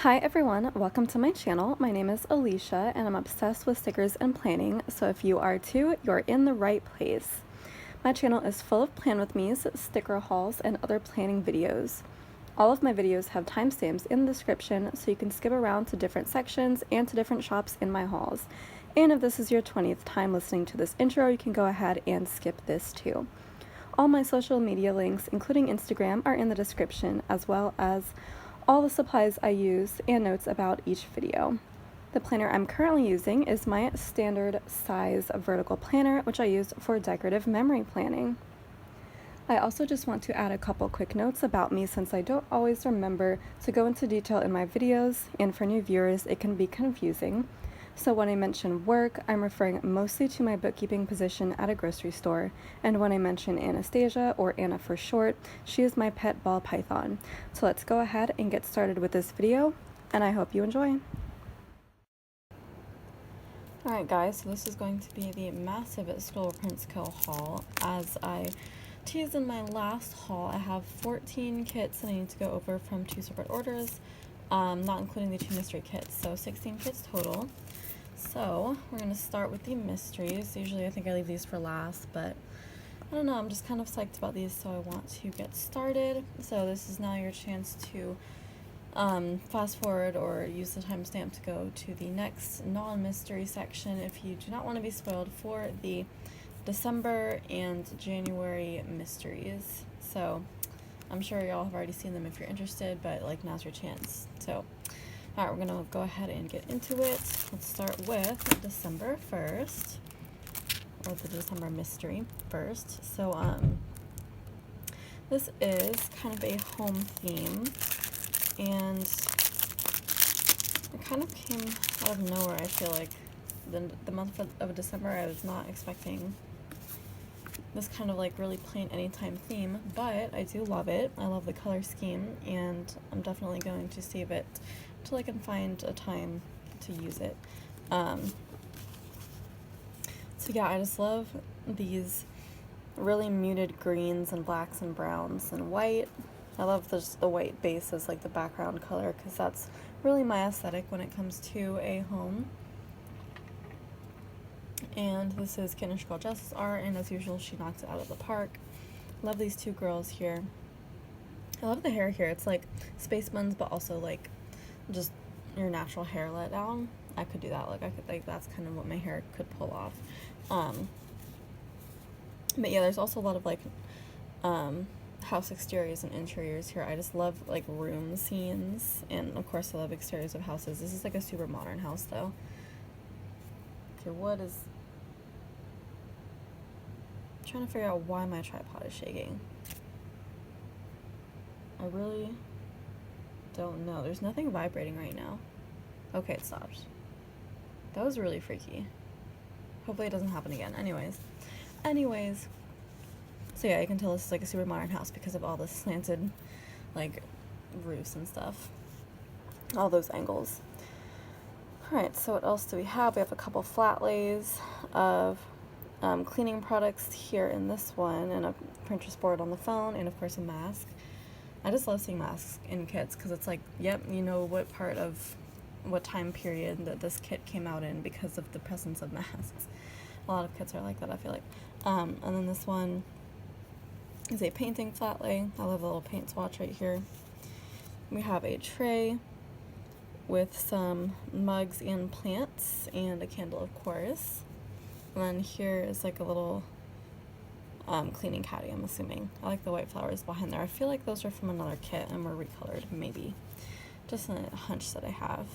Hi everyone, welcome to my channel. My name is Alicia and I'm obsessed with stickers and planning, so if you are too, you're in the right place. My channel is full of plan with me's, sticker hauls, and other planning videos. All of my videos have timestamps in the description so you can skip around to different sections and to different shops in my hauls. And if this is your 20th time listening to this intro, you can go ahead and skip this too. All my social media links, including Instagram, are in the description, as well as all the supplies I use and notes about each video. The planner I'm currently using is my standard size vertical planner, which I use for decorative memory planning. I also just want to add a couple quick notes about me since I don't always remember to go into detail in my videos, and for new viewers it can be confusing. So when I mention work, I'm referring mostly to my bookkeeping position at a grocery store, and when I mention Anastasia, or Anna for short, she is my pet ball python. So let's go ahead and get started with this video, and I hope you enjoy. Alright guys, so this is going to be the massive ScribblePrintsCo haul. As I teased in my last haul, I have 14 kits that I need to go over from 2 separate orders, not including the 2 mystery kits, so 16 kits total. So we're going to start with the mysteries. Usually I think I leave these for last, but I don't know, I'm just kind of psyched about these, so I want to get started. So this is now your chance to fast forward or use the timestamp to go to the next non-mystery section if you do not want to be spoiled for the December and January mysteries. So I'm sure y'all have already seen them if you're interested, but like now's your chance. So alright, we're gonna go ahead and get into it. Let's start with December 1st, or the December mystery first. So this is kind of a home theme, and it kind of came out of nowhere. I feel like the month of December, I was not expecting this kind of like really plain anytime theme, but I do love it. I love the color scheme, and I'm definitely going to save it till I can find a time to use it. So yeah, I just love these really muted greens and blacks and browns and white. I love just the white base as like the background color, because that's really my aesthetic when it comes to a home. And this is Kidnish Girl Jess's art, and as usual she knocks it out of the park. Love these 2 girls here. I love the hair here. It's like space buns, but also like just your natural hair let down. I could do that. Like I could, like, that's kind of what my hair could pull off. But yeah, there's also a lot of like house exteriors and interiors here. I just love like room scenes, and of course I love exteriors of houses. This is like a super modern house though. Okay, what is... I'm trying to figure out why my tripod is shaking. I really don't know. There's nothing vibrating right now. Okay, it stopped. That was really freaky. Hopefully it doesn't happen again. Anyways, so yeah, you can tell this is like a super modern house because of all the slanted like roofs and stuff, all those angles. Alright, so what else do we have? We have a couple flat lays of cleaning products here in this one, and a Pinterest board on the phone, and of course a mask. I just love seeing masks in kits because it's like, yep, you know what time period that this kit came out in because of the presence of masks. A lot of kits are like that, I feel like. And then this one is a painting flat lay. I love the little paint swatch right here. We have a tray with some mugs and plants and a candle, of course. And then here is like a little cleaning caddy, I'm assuming. I like the white flowers behind there. I feel like those are from another kit and were recolored, maybe. Just a hunch that I have.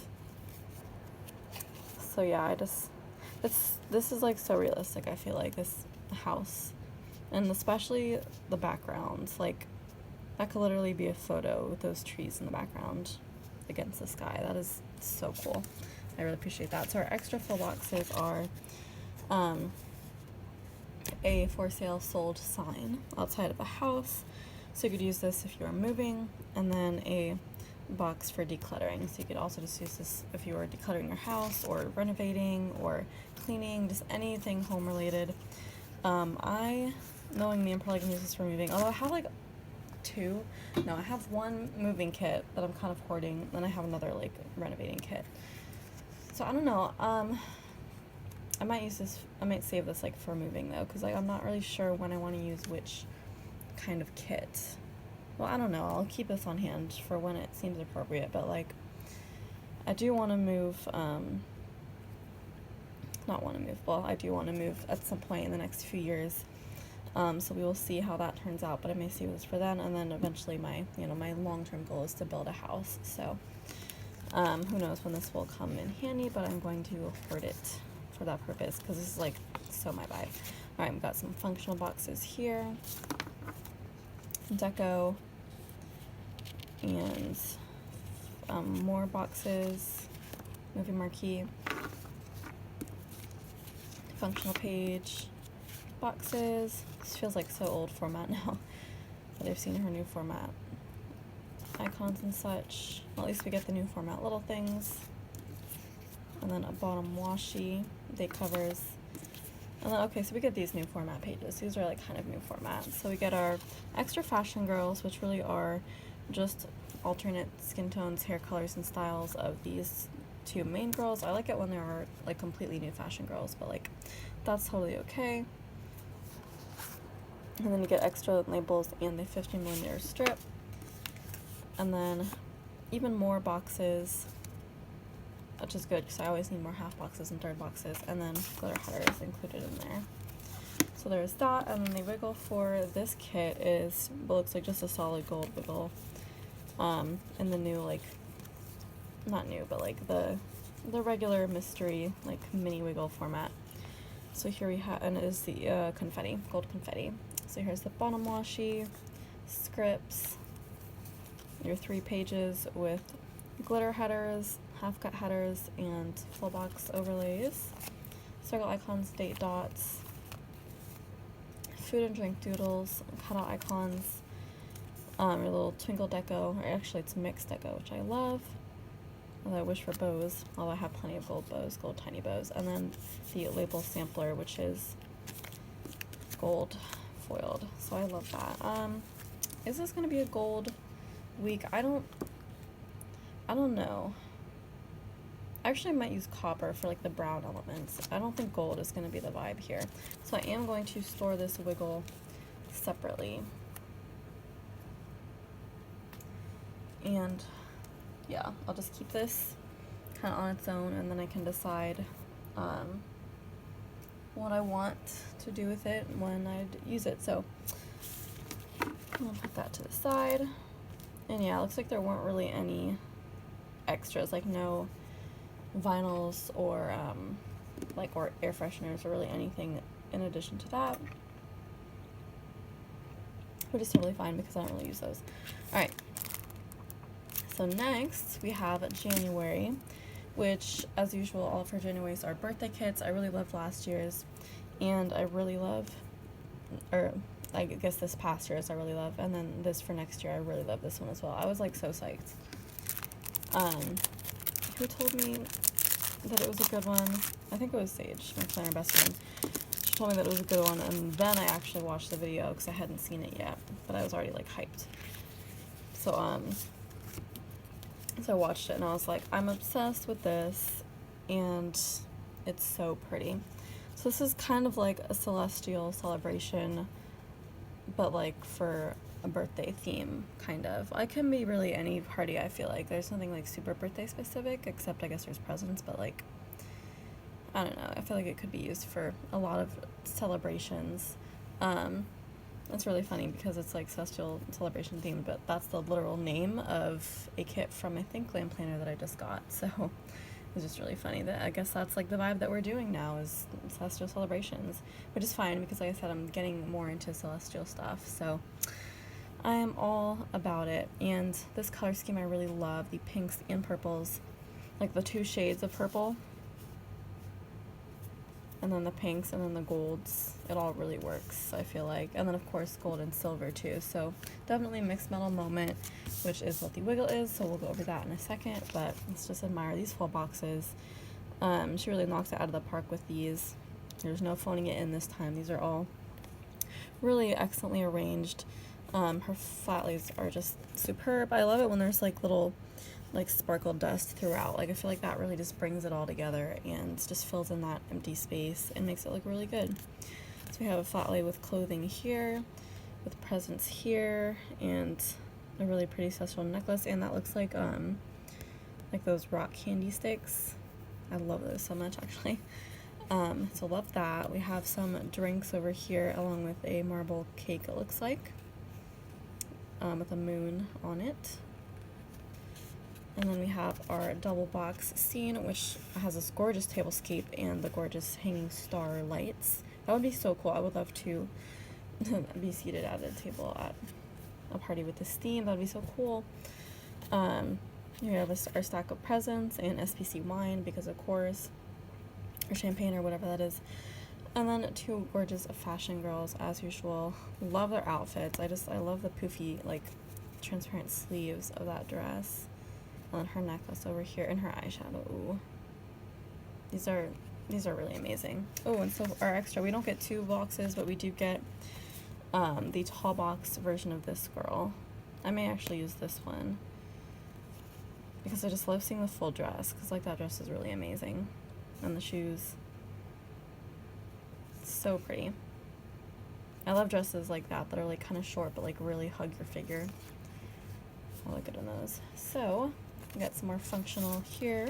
So yeah, this is like so realistic, I feel like, this house. And especially the backgrounds, like that could literally be a photo with those trees in the background against the sky. That is so cool. I really appreciate that. So our extra full boxes are a for sale sold sign outside of a house, so you could use this if you are moving, and then a box for decluttering, so you could also just use this if you are decluttering your house or renovating or cleaning, just anything home related. I, knowing me, I'm probably gonna use this for moving, although I have like two. No, I have one moving kit that I'm kind of hoarding, then I have another like renovating kit. So I don't know. I might save this like for moving though, because like I'm not really sure when I want to use which kind of kit. Well, I don't know. I'll keep this on hand for when it seems appropriate, but like I do want to move. Not want to move. Well, I do want to move at some point in the next few years. So we will see how that turns out, but I may save this for then, and then eventually my long-term goal is to build a house. So who knows when this will come in handy, but I'm going to hoard it for that purpose because this is like so my vibe. All right, we've got some functional boxes here, deco, and more boxes, movie marquee, functional page, boxes. This feels like so old format now, but I've seen her new format. Icons and such. Well, at least we get the new format little things. And then a bottom washi, date covers. And then, okay, so we get these new format pages. These are like kind of new format. So we get our extra fashion girls, which really are just alternate skin tones, hair colors, and styles of these two main girls. I like it when there are like completely new fashion girls, but like that's totally okay. And then you get extra labels and the 50mm strip. And then even more boxes, which is good because I always need more half boxes and third boxes, and then glitter headers included in there. So there's that, and then the wiggle for this kit is what looks like just a solid gold wiggle, in the new, like, not new, but like the regular mystery like mini wiggle format. So here we have, and it is the confetti, gold confetti. So here's the bottom washi, scripts, your 3 pages with glitter headers, half cut headers, and full box overlays, circle icons, date dots, food and drink doodles, cutout icons, your little twinkle deco, or actually it's mixed deco, which I love. Although I wish for bows, although I have plenty of gold bows, gold tiny bows, and then the label sampler, which is gold foiled. So I love that. Is this gonna be a gold week? I don't know. Actually, I might use copper for like the brown elements. I don't think gold is gonna be the vibe here. So I am going to store this wiggle separately. And yeah, I'll just keep this kind of on its own, and then I can decide what I want to do with it when I use it. So I'll put that to the side. And yeah, it looks like there weren't really any extras, like no vinyls or or air fresheners or really anything in addition to that, which is totally fine because I don't really use those. All right. So next we have January, which as usual all of her Januaries are birthday kits. I really loved last year's, and I really love, or I guess this past year's I really love, and then this for next year I really love this one as well. I was like so psyched. Who told me that it was a good one? I think it was Sage, my planner best friend. She told me that it was a good one, and then I actually watched the video because I hadn't seen it yet, but I was already like hyped. So so I watched it and I was like, I'm obsessed with this, and it's so pretty. So this is kind of like a celestial celebration, but like for a birthday theme, kind of. I can be really any party, I feel like. There's nothing like super birthday specific, except I guess there's presents, but like, I don't know, I feel like it could be used for a lot of celebrations. It's really funny because it's like celestial celebration themed, but that's the literal name of a kit from, I think, Glam Planner that I just got. So it's just really funny that I guess that's like the vibe that we're doing now, is celestial celebrations, which is fine because like I said, I'm getting more into celestial stuff, so I am all about it. And this color scheme I really love, the pinks and purples, like the 2 shades of purple, and then the pinks, and then the golds. It all really works, I feel like. And then of course gold and silver too, so definitely mixed metal moment, which is what the wiggle is, so we'll go over that in a second. But let's just admire these full boxes. She really knocks it out of the park with these. There's no phoning it in this time. These are all really excellently arranged. Her flat lays are just superb. I love it when there's like little like sparkle dust throughout. Like I feel like that really just brings it all together and just fills in that empty space and makes it look really good. So we have a flat lay with clothing here, with presents here, and a really pretty special necklace, and that looks like those rock candy sticks. I love those so much actually. So love that. We have some drinks over here along with a marble cake, it looks like, with a moon on it. And then we have our double box scene, which has this gorgeous tablescape and the gorgeous hanging star lights. That would be so cool. I would love to be seated at a table at a party with this theme. That would be so cool. Here we have our stack of presents and SPC wine, because of course, or champagne or whatever that is. And then two gorgeous fashion girls as usual. Love their outfits. I love the poofy, like, transparent sleeves of that dress. And then her necklace over here and her eyeshadow. Ooh. These are really amazing. Oh, and so our extra, we don't get 2 boxes, but we do get the tall box version of this girl. I may actually use this one because I just love seeing the full dress, because like that dress is really amazing. And the shoes, so pretty. I love dresses like that are like kind of short but like really hug your figure. I look good in those. So we got some more functional here.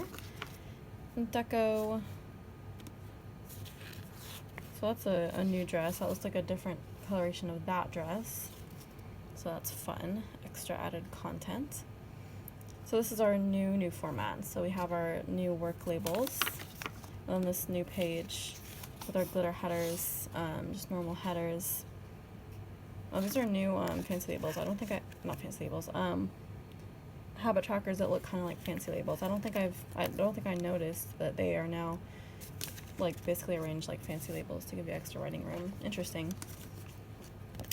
Deco. So that's a new dress. That looks like a different coloration of that dress. So that's fun. Extra added content. So this is our new format. So we have our new work labels. And then this new page with our glitter headers, just normal headers. Oh, these are new fancy labels. I don't think not fancy labels. Habit trackers that look kind of like fancy labels. I don't think I noticed that they are now like basically arranged like fancy labels to give you extra writing room. Interesting.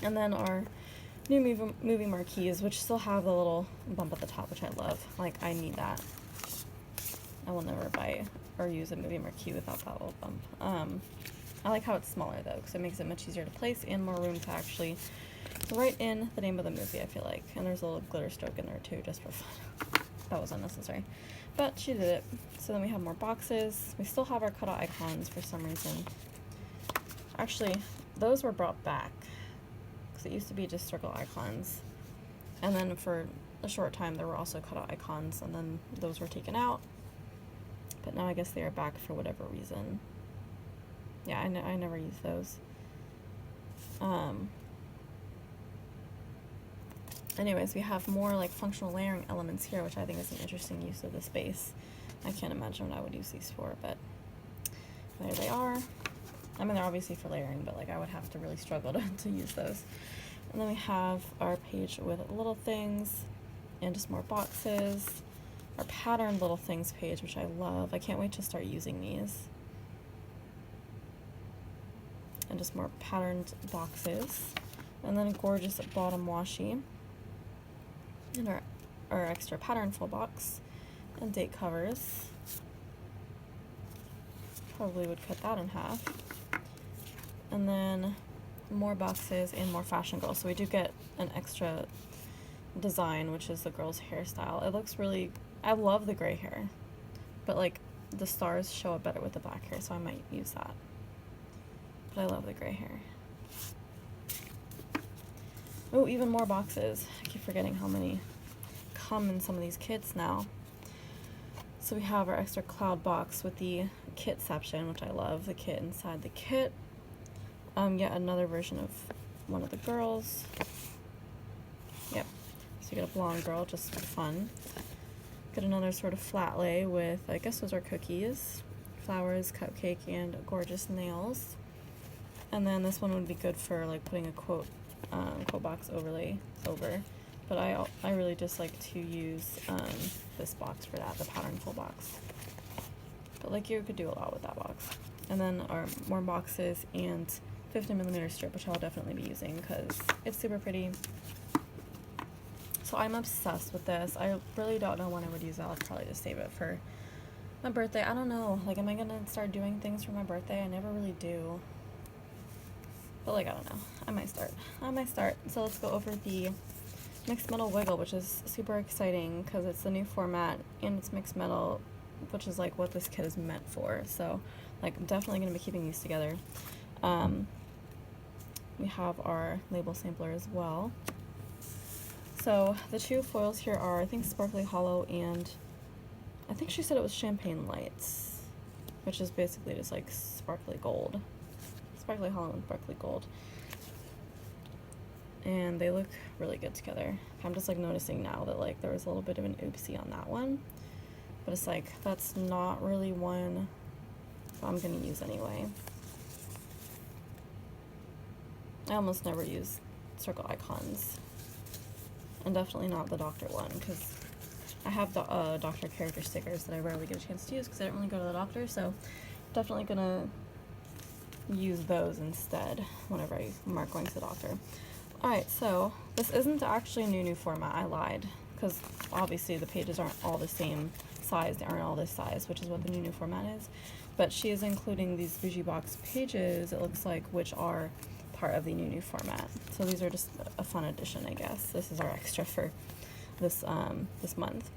And then our new movie marquees, which still have the little bump at the top, which I love. Like, I need that. I will never buy or use a movie marquee without that little bump. I like how it's smaller though, because it makes it much easier to place and more room to actually write in the name of the movie, I feel like. And there's a little glitter stroke in there too, just for fun. That was unnecessary. But she did it. So then we have more boxes. We still have our cutout icons for some reason. Actually, those were brought back, because it used to be just circle icons. And then for a short time there were also cutout icons, and then those were taken out. But now I guess they are back for whatever reason. Yeah, I never use those. Anyways, we have more like functional layering elements here, which I think is an interesting use of the space. I can't imagine what I would use these for, but there they are. I mean, they're obviously for layering, but like I would have to really struggle to use those. And then we have our page with little things and just more boxes. Our patterned little things page, which I love. I can't wait to start using these. And just more patterned boxes. And then a gorgeous bottom washi. And our extra pattern full box. And date covers. Probably would cut that in half. And then more boxes and more fashion girls. So we do get an extra design, which is the girl's hairstyle. It looks really, I love the gray hair, but like the stars show up better with the black hair, so I might use that. But I love the gray hair. Oh, even more boxes. I keep forgetting how many come in some of these kits now. So we have our extra cloud box with the kitception, which I love, the kit inside the kit. Yet another version of one of the girls. Yep. So you get a blonde girl, just for fun. Get another sort of flat lay with, I guess those are cookies, flowers, cupcake, and gorgeous nails. And then this one would be good for like putting a quote box overlay over. But I really just like to use this box for that, the pattern full box. But like you could do a lot with that box. And then our more boxes and 50mm strip, which I'll definitely be using because it's super pretty. So I'm obsessed with this. I really don't know when I would use it. I'll probably just save it for my birthday. I don't know. Like, am I gonna start doing things for my birthday? I never really do. But like, I don't know, I might start. So let's go over the mixed metal wiggle, which is super exciting because it's the new format and it's mixed metal, which is like what this kit is meant for. So like, I'm definitely going to be keeping these together. We have our label sampler as well. So the two foils here are, I think, Sparkly Hollow, and I think she said it was Champagne Lights, which is basically just like sparkly gold. Sparkly Hollow and Sparkly Gold. And they look really good together. I'm just like noticing now that like there was a little bit of an oopsie on that one. But it's like, that's not really one I'm gonna use anyway. I almost never use circle icons. And definitely not the doctor one, because I have the doctor character stickers that I rarely get a chance to use because I don't really go to the doctor, so definitely gonna use those instead whenever I'm going to the doctor. Alright, so this isn't actually a new format. I lied, because obviously the pages aren't all the same size, they aren't all this size, which is what the new format is. But she is including these bougie box pages, it looks like, which are part of the new format. So these are just a fun addition, I guess. This is our extra for this this month.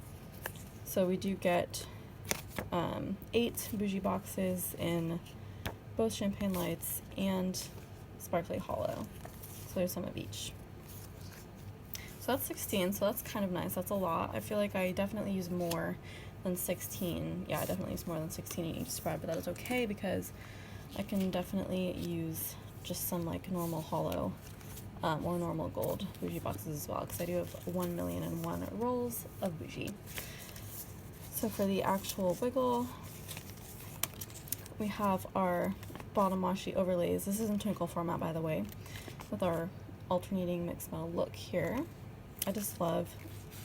So we do get 8 bougie boxes in both Champagne Lights and Sparkly Hollow. So there's some of each. So that's 16, so that's kind of nice. That's a lot. I feel like I definitely use more than 16. Yeah, I definitely use more than 16 in each spread, but that is okay because I can definitely use just some like normal hollow or normal gold bougie boxes as well, because I do have 1,000,001 rolls of bougie. So for the actual wiggle, we have our bottom washi overlays. This is in twinkle format, by the way, with our alternating mixed metal look here. I just love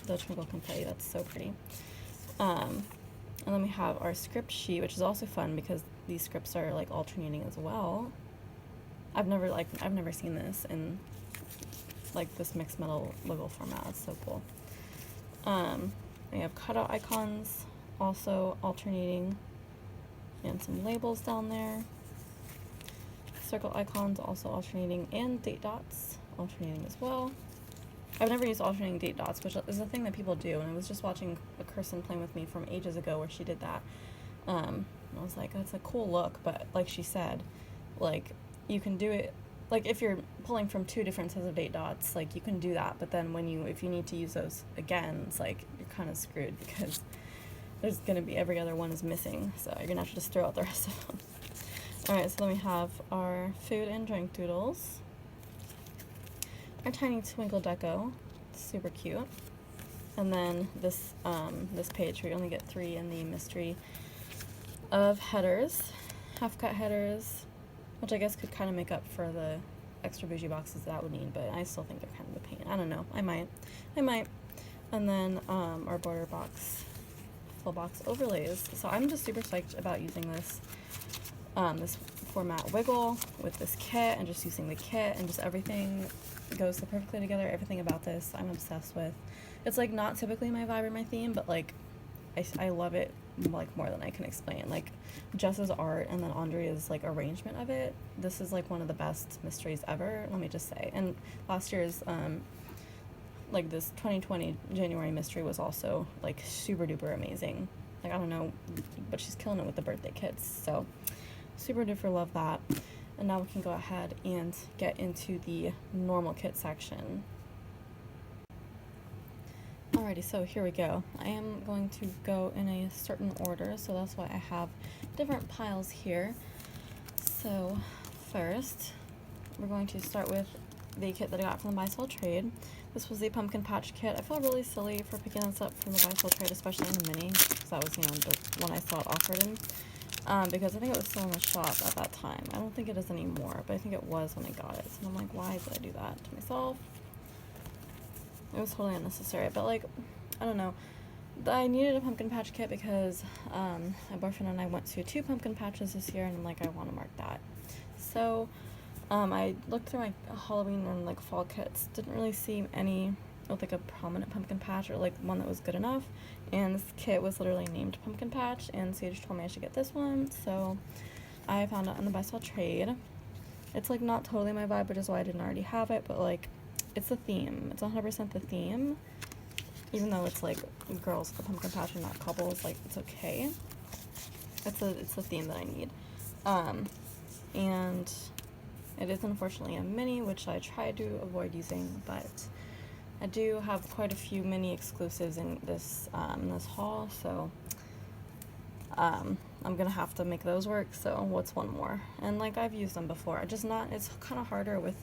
the twinkle confetti, that's so pretty. And then we have our script sheet, which is also fun because these scripts are like alternating as well. I've never seen this in like this mixed metal wiggle format. It's so cool. We have cutout icons also alternating, and some labels down there. Circle icons also alternating, and date dots alternating as well. I've never used alternating date dots, which is a thing that people do, and I was just watching a person playing with me from ages ago where she did that. And I was like, that's a cool look, but like she said, like, you can do it, like if you're pulling from 2 different sets of date dots, like you can do that, but then if you need to use those again, it's like you're kind of screwed because there's gonna be every other one is missing, so you're gonna have to just throw out the rest of them. Alright, so then we have our food and drink doodles, our tiny twinkle deco, super cute, and then this this page where you only get 3 in the mystery of headers, half cut headers, which I guess could kind of make up for the extra bougie boxes that would need, but I still think they're kind of a pain. I don't know. I might. And then our border box, full box overlays. So I'm just super psyched about using this this format wiggle with this kit, and just using the kit, and just everything goes so perfectly together. Everything about this I'm obsessed with. It's like not typically my vibe or my theme, but like I love it like more than I can explain. Like Jess's art and then Andrea's like arrangement of it, this is like one of the best mysteries ever, let me just say. And last year's like this 2020 January mystery was also like super duper amazing. Like I don't know, but she's killing it with the birthday kits, so super duper love that. And now we can go ahead and get into the normal kit section. Alrighty, so here we go. I am going to go in a certain order, so that's why I have different piles here. So first, we're going to start with the kit that I got from the Buy Sell Trade. This was the Pumpkin Patch kit. I feel really silly for picking this up from the Buy Sell Trade, especially in the mini, because that was, you know, the one I saw it offered in. Because I think it was still in the shop at that time. I don't think it is anymore, but I think it was when I got it. So I'm like, why did I do that to myself? It was totally unnecessary, but like, I don't know. I needed a pumpkin patch kit because my boyfriend and I went to 2 pumpkin patches this year, and I'm like, I want to mark that. So I looked through my Halloween and like fall kits, didn't really see any with like a prominent pumpkin patch or like one that was good enough, and this kit was literally named Pumpkin Patch, and Sage told me I should get this one, so I found it on the Buy Sell Trade. It's like not totally my vibe, which is why I didn't already have it, but like it's a theme. It's 100% the theme. Even though it's like girls with the pumpkin patch and not couples, like it's okay. It's a theme that I need. And it is unfortunately a mini, which I try to avoid using, but I do have quite a few mini exclusives in this haul, so I'm gonna have to make those work. So what's one more? And like I've used them before, it's kind of harder with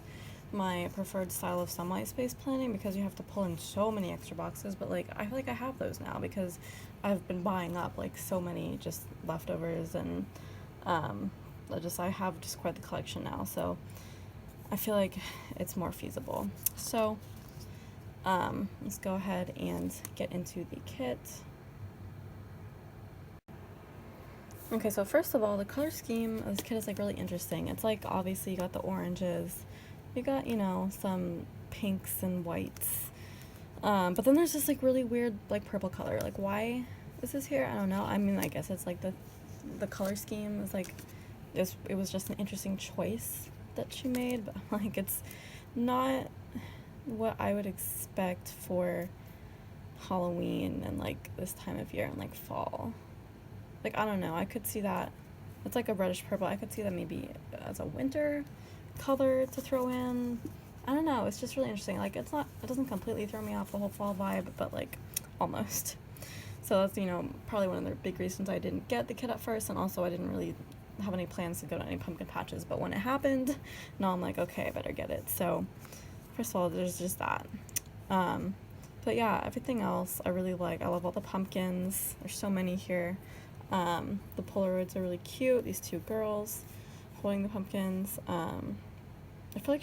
my preferred style of semi space planning because you have to pull in so many extra boxes, but like I feel like I have those now because I've been buying up like so many just leftovers, and I have just quite the collection now, so I feel like it's more feasible. So let's go ahead and get into the kit. Okay, so first of all, the color scheme of this kit is like really interesting. It's like obviously you got the oranges, you got, you know, some pinks and whites, but then there's this like really weird like purple color. Like why is this here? I don't know. I mean, I guess it's like the color scheme is like it was just an interesting choice that she made, but like it's not what I would expect for Halloween and like this time of year and like fall. Like I don't know, I could see that it's like a reddish purple. I could see that maybe as a winter color to throw in. I don't know, it's just really interesting. Like it doesn't completely throw me off the whole fall vibe, but like almost. So that's, you know, probably one of the big reasons I didn't get the kit at first, and also I didn't really have any plans to go to any pumpkin patches, but when it happened, now I'm like, okay, I better get it. So first of all, there's just that. But yeah, everything else I really like. I love all the pumpkins. There's so many here. The Polaroids are really cute. These two girls holding the pumpkins. I feel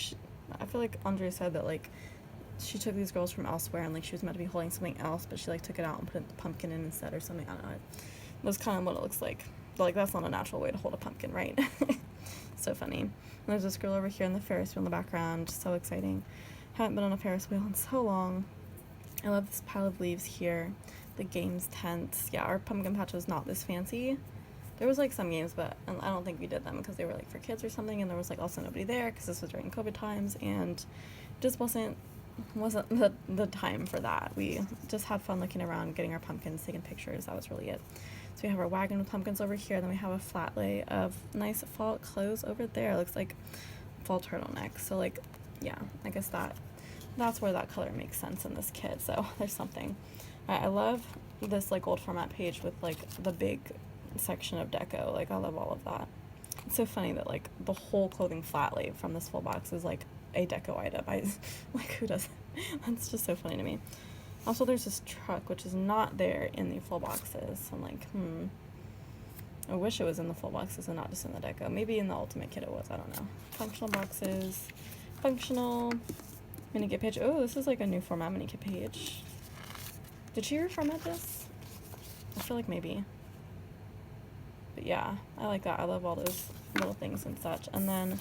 like Andre said that like she took these girls from elsewhere and like she was meant to be holding something else, but she like took it out and put the pumpkin in instead or something. I don't know. That's kind of what it looks like. But like that's not a natural way to hold a pumpkin, right? So funny. And there's this girl over here in the Ferris wheel in the background. So exciting. Haven't been on a Ferris wheel in so long. I love this pile of leaves here. The games tents. Yeah, our pumpkin patch was not this fancy. There was like some games, but I don't think we did them because they were like for kids or something, and there was like also nobody there because this was during COVID times, and just wasn't the time for that. We just had fun looking around, getting our pumpkins, taking pictures. That was really it. So we have our wagon with pumpkins over here. Then we have a flat lay of nice fall clothes over there. It looks like fall turtlenecks. So like, yeah, I guess that's where that color makes sense in this kit. So there's something. I love this like old format page with like the big section of deco. Like I love all of that. It's so funny that like the whole clothing flat lay from this full box is like a deco item. Like who does it? That's just so funny to me. Also there's this truck which is not there in the full boxes. So I'm like, I wish it was in the full boxes and not just in the deco. Maybe in the ultimate kit it was, I don't know. Functional boxes, functional mini kit page. Oh, this is like a new format mini kit page. Did she reformat this? I feel like maybe. But yeah, I like that. I love all those little things and such. And then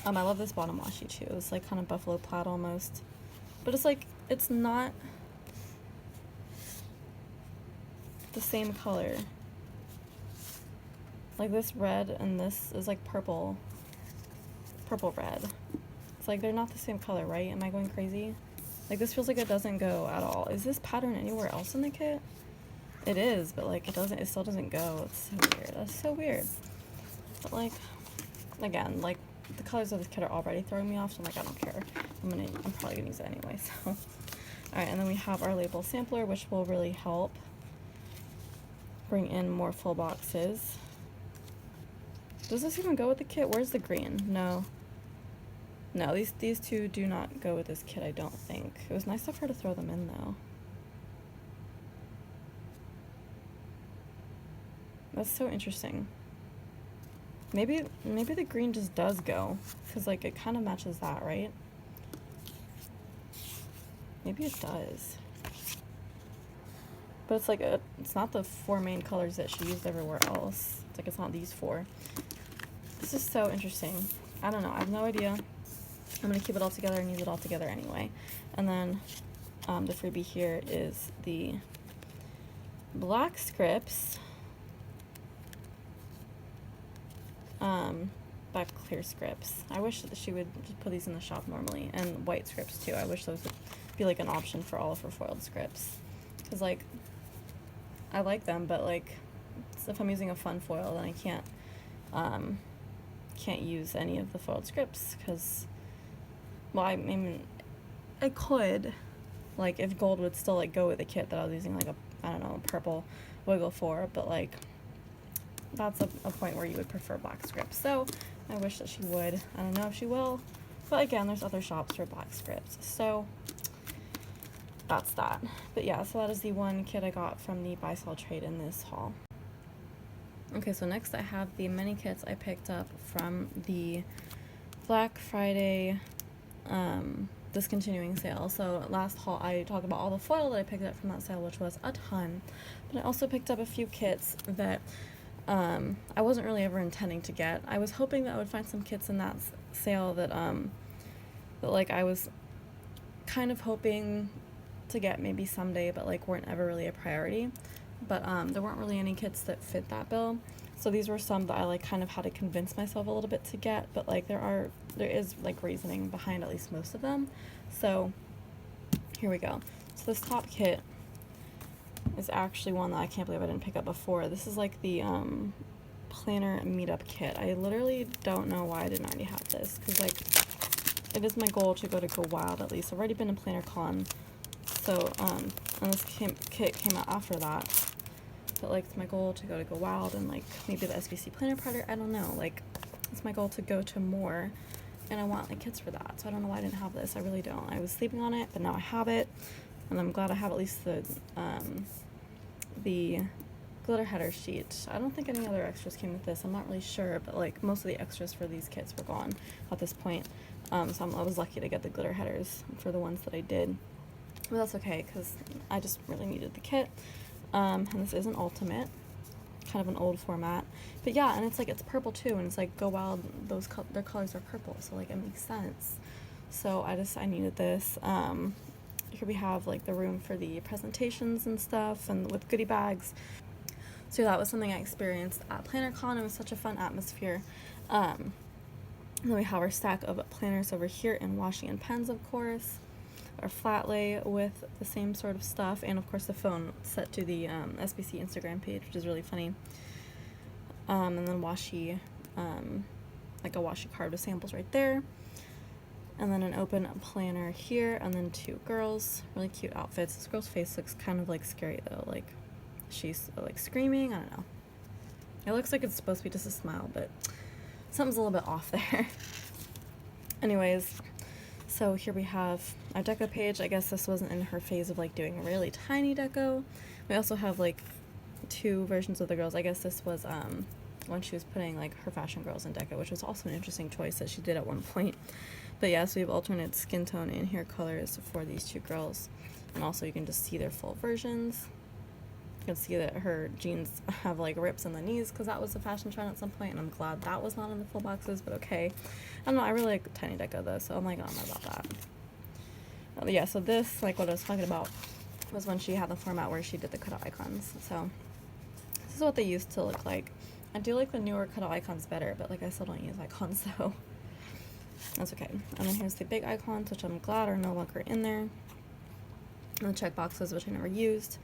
I love this bottom washi too. It's like kind of buffalo plaid almost. But it's like, it's not the same color. Like this red and this is like purple red. It's like they're not the same color, right? Am I going crazy? Like this feels like it doesn't go at all. Is this pattern anywhere else in the kit? It is, but like it still doesn't go. It's so weird. That's so weird. But like, again, like the colors of this kit are already throwing me off, so I'm like, I don't care. I'm probably gonna use it anyway, so. Alright, and then we have our label sampler, which will really help bring in more full boxes. Does this even go with the kit? Where's the green? No. No, these two do not go with this kit, I don't think. It was nice of her to throw them in, though. That's so interesting. Maybe the green just does go, because, like, it kind of matches that, right? Maybe it does. But it's like, it's not the 4 main colors that she used everywhere else. It's like, it's not these 4. This is so interesting. I don't know, I have no idea. I'm going to keep it all together and use it all together anyway. And then the freebie here is the black scripts by back clear scripts. I wish that she would just put these in the shop normally, and white scripts too. I wish those would be like an option for all of her foiled scripts, because like I like them, but like if I'm using a fun foil, then I can't use any of the foiled scripts, because, well, I mean, I could, like, if gold would still like go with the kit that I was using, like I don't know, a purple wiggle for, but like that's a point where you would prefer black scripts. So I wish that she would. I don't know if she will, but again, there's other shops for black scripts, so that's that. But yeah, so that is the one kit I got from the buy sell trade in this haul. Okay, so next I have the mini kits I picked up from the Black Friday discontinuing sale. So last haul I talked about all the foil that I picked up from that sale, which was a ton, but I also picked up a few kits that I wasn't really ever intending to get. I was hoping that I would find some kits in that sale that like I was kind of hoping to get maybe someday, but like weren't ever really a priority. But there weren't really any kits that fit that bill, so these were some that I like kind of had to convince myself a little bit to get, but like there is like reasoning behind at least most of them. So here we go. So this top kit is actually one that I can't believe I didn't pick up before. This is like the planner meetup kit. I literally don't know why I didn't already have this, because like it is my goal to go Wild at least. I've already been to Planner Con, so and this kit came out after that. But like it's my goal to go Wild and like maybe the SPC planner party. I don't know. Like it's my goal to go to more, and I want like kits for that. So I don't know why I didn't have this. I really don't. I was sleeping on it, but now I have it, and I'm glad I have at least the glitter header sheet. I don't think any other extras came with this. I'm not really sure, but like most of the extras for these kits were gone at this point. So I was lucky to get the glitter headers for the ones that I did. But that's okay, because I just really needed the kit. And this is an ultimate, kind of an old format. But yeah, and it's like, it's purple too, and it's like Go Wild, their colors are purple, so like it makes sense. So I needed this. Here we have like the room for the presentations and stuff, and with goodie bags. So that was something I experienced at PlannerCon. It was such a fun atmosphere. And then we have our stack of planners over here and washi and pens, of course. Our flat lay with the same sort of stuff, and of course the phone set to the SPC Instagram page, which is really funny. And then washi, like a washi card with samples right there. And then an open planner here, and then two girls, really cute outfits. This girl's face looks kind of like scary though, like she's like screaming, I don't know. It looks like it's supposed to be just a smile, but something's a little bit off there. Anyways, so here we have our deco page. I guess this wasn't in her phase of like doing a really tiny deco. We also have like two versions of the girls. I guess this was when she was putting like her fashion girls in deco, which was also an interesting choice that she did at one point. But yeah, so we have alternate skin tone and hair colors for these two girls, and also you can just see their full versions. You can see that her jeans have like rips in the knees, because that was a fashion trend at some point, and I'm glad that was not in the full boxes, but okay. I don't know, I really like tiny deco though, so I'm like, I'm not about that. Yeah, so this, like what I was talking about, was when she had the format where she did the cutout icons. So this is what they used to look like. I do like the newer cutout icons better, but like I still don't use icons, so that's okay. And then here's the big icons, which I'm glad are no longer in there. And the check boxes, which I never used.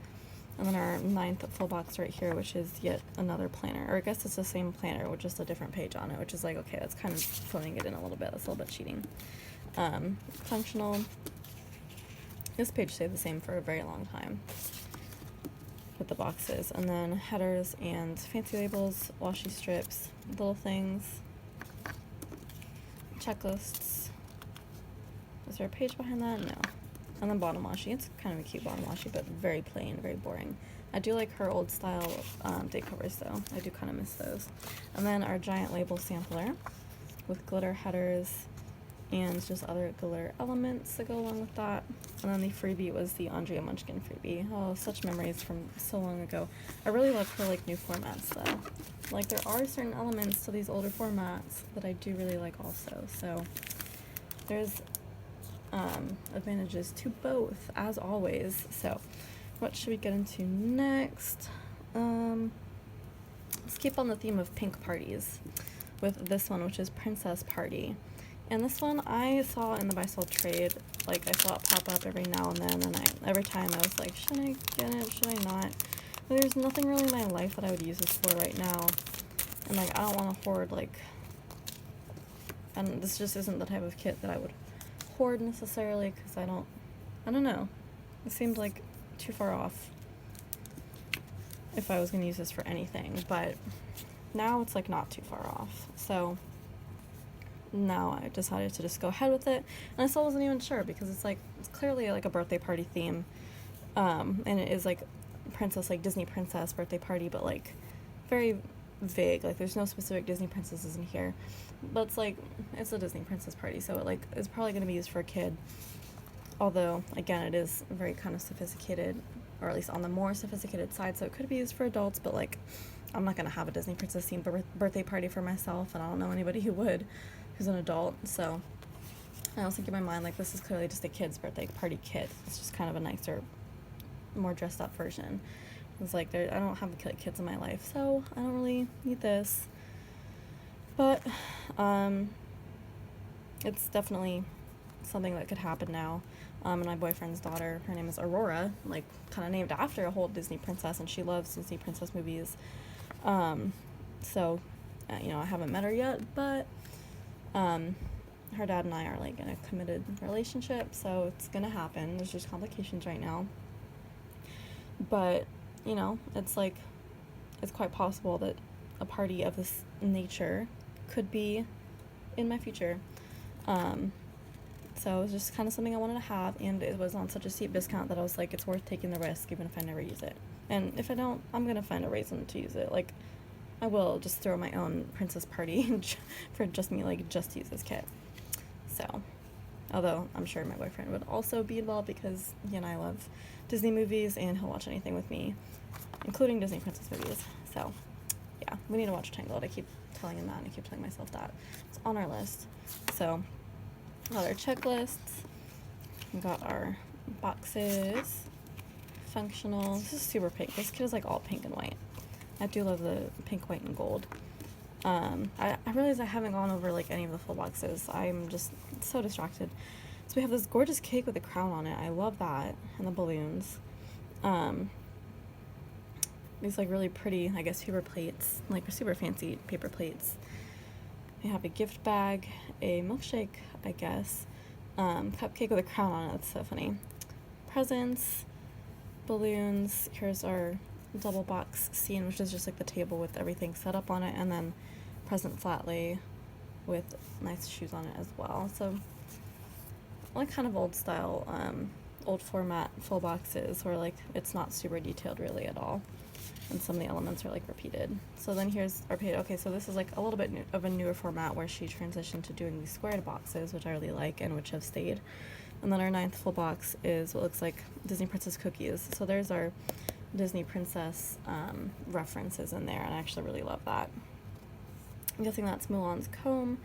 And then our 9th full box right here, which is yet another planner. Or I guess it's the same planner with just a different page on it, which is like, okay, that's kind of phoning it in a little bit. That's a little bit cheating. Functional. This page stayed the same for a very long time with the boxes. And then headers and fancy labels, washi strips, little things, checklists. Is there a page behind that? No. And then bottom washi. It's kind of a cute bottom washi, but very plain, very boring. I do like her old style date covers though. I do kind of miss those. And then our giant label sampler with glitter headers and just other glitter elements that go along with that. And then the freebie was the Andrea Munchkin freebie. Oh, such memories from so long ago. I really love her like new formats though. Like there are certain elements to these older formats that I do really like also. So there's advantages to both, as always. So what should we get into next? Let's keep on the theme of pink parties. with this one, which is Princess Party. And this one I saw in the buy sell trade. Like, I saw it pop up every now and then, and every time I was like, should I get it, should I not? But there's nothing really in my life that I would use this for right now. And like, I don't want to hoard, like, and this just isn't the type of kit that I would hoard necessarily, because I don't know. It seemed like too far off if I was going to use this for anything, but now it's like not too far off. So now I decided to just go ahead with it, and I still wasn't even sure because it's clearly like a birthday party theme, and it is like princess, like Disney princess birthday party, but like very vague. Like, there's no specific Disney princesses in here, but it's like, it's a Disney princess party, so it like is probably going to be used for a kid. Although again, it is very kind of sophisticated, or at least on the more sophisticated side, so it could be used for adults, but like, I'm not going to have a Disney princess themed birthday party for myself, and I don't know anybody who would, who's an adult. So I was thinking in my mind, like, this is clearly just a kid's birthday party kit. It's just kind of a nicer, more dressed up version. It's like, I don't have kids in my life, so I don't really need this. But it's definitely something that could happen now. And my boyfriend's daughter, her name is Aurora, like kind of named after a whole Disney princess, and she loves Disney princess movies. So, you know, I haven't met her yet, but her dad and I are like in a committed relationship, so it's gonna happen. There's just complications right now. But, you know, it's like, it's quite possible that a party of this nature could be in my future. So it was just kind of something I wanted to have, and it was on such a steep discount that I was like, it's worth taking the risk even if I never use it. And if I don't, I'm gonna find a reason to use it. Like, I will just throw my own princess party for just me, like, just to use this kit. So, although I'm sure my boyfriend would also be involved because he and I love Disney movies, and he'll watch anything with me, including Disney princess movies. So, yeah, we need to watch Tangled. I keep telling him that, and I keep telling myself that. It's on our list. So, got our checklists. We got our boxes. Functional. This is super pink. This kit is like all pink and white. I do love the pink, white, and gold. I realize I haven't gone over like any of the full boxes. I'm just so distracted. So we have this gorgeous cake with a crown on it. I love that. And the balloons. These like really pretty, I guess, paper plates. Like super fancy paper plates. We have a gift bag, a milkshake, I guess. Cupcake with a crown on it. That's so funny. Presents. Balloons. Here's our double box scene, which is just like the table with everything set up on it, and then present flat lay with nice shoes on it as well. So like kind of old style, old format full boxes where like it's not super detailed really at all, and some of the elements are like repeated. So then here's our page. Okay, so this is like a little bit of a newer format where she transitioned to doing these squared boxes, which I really like and which have stayed. And then our 9th full box is what looks like Disney Princess cookies. So there's our Disney Princess references in there, and I actually really love that. I'm guessing that's Mulan's comb,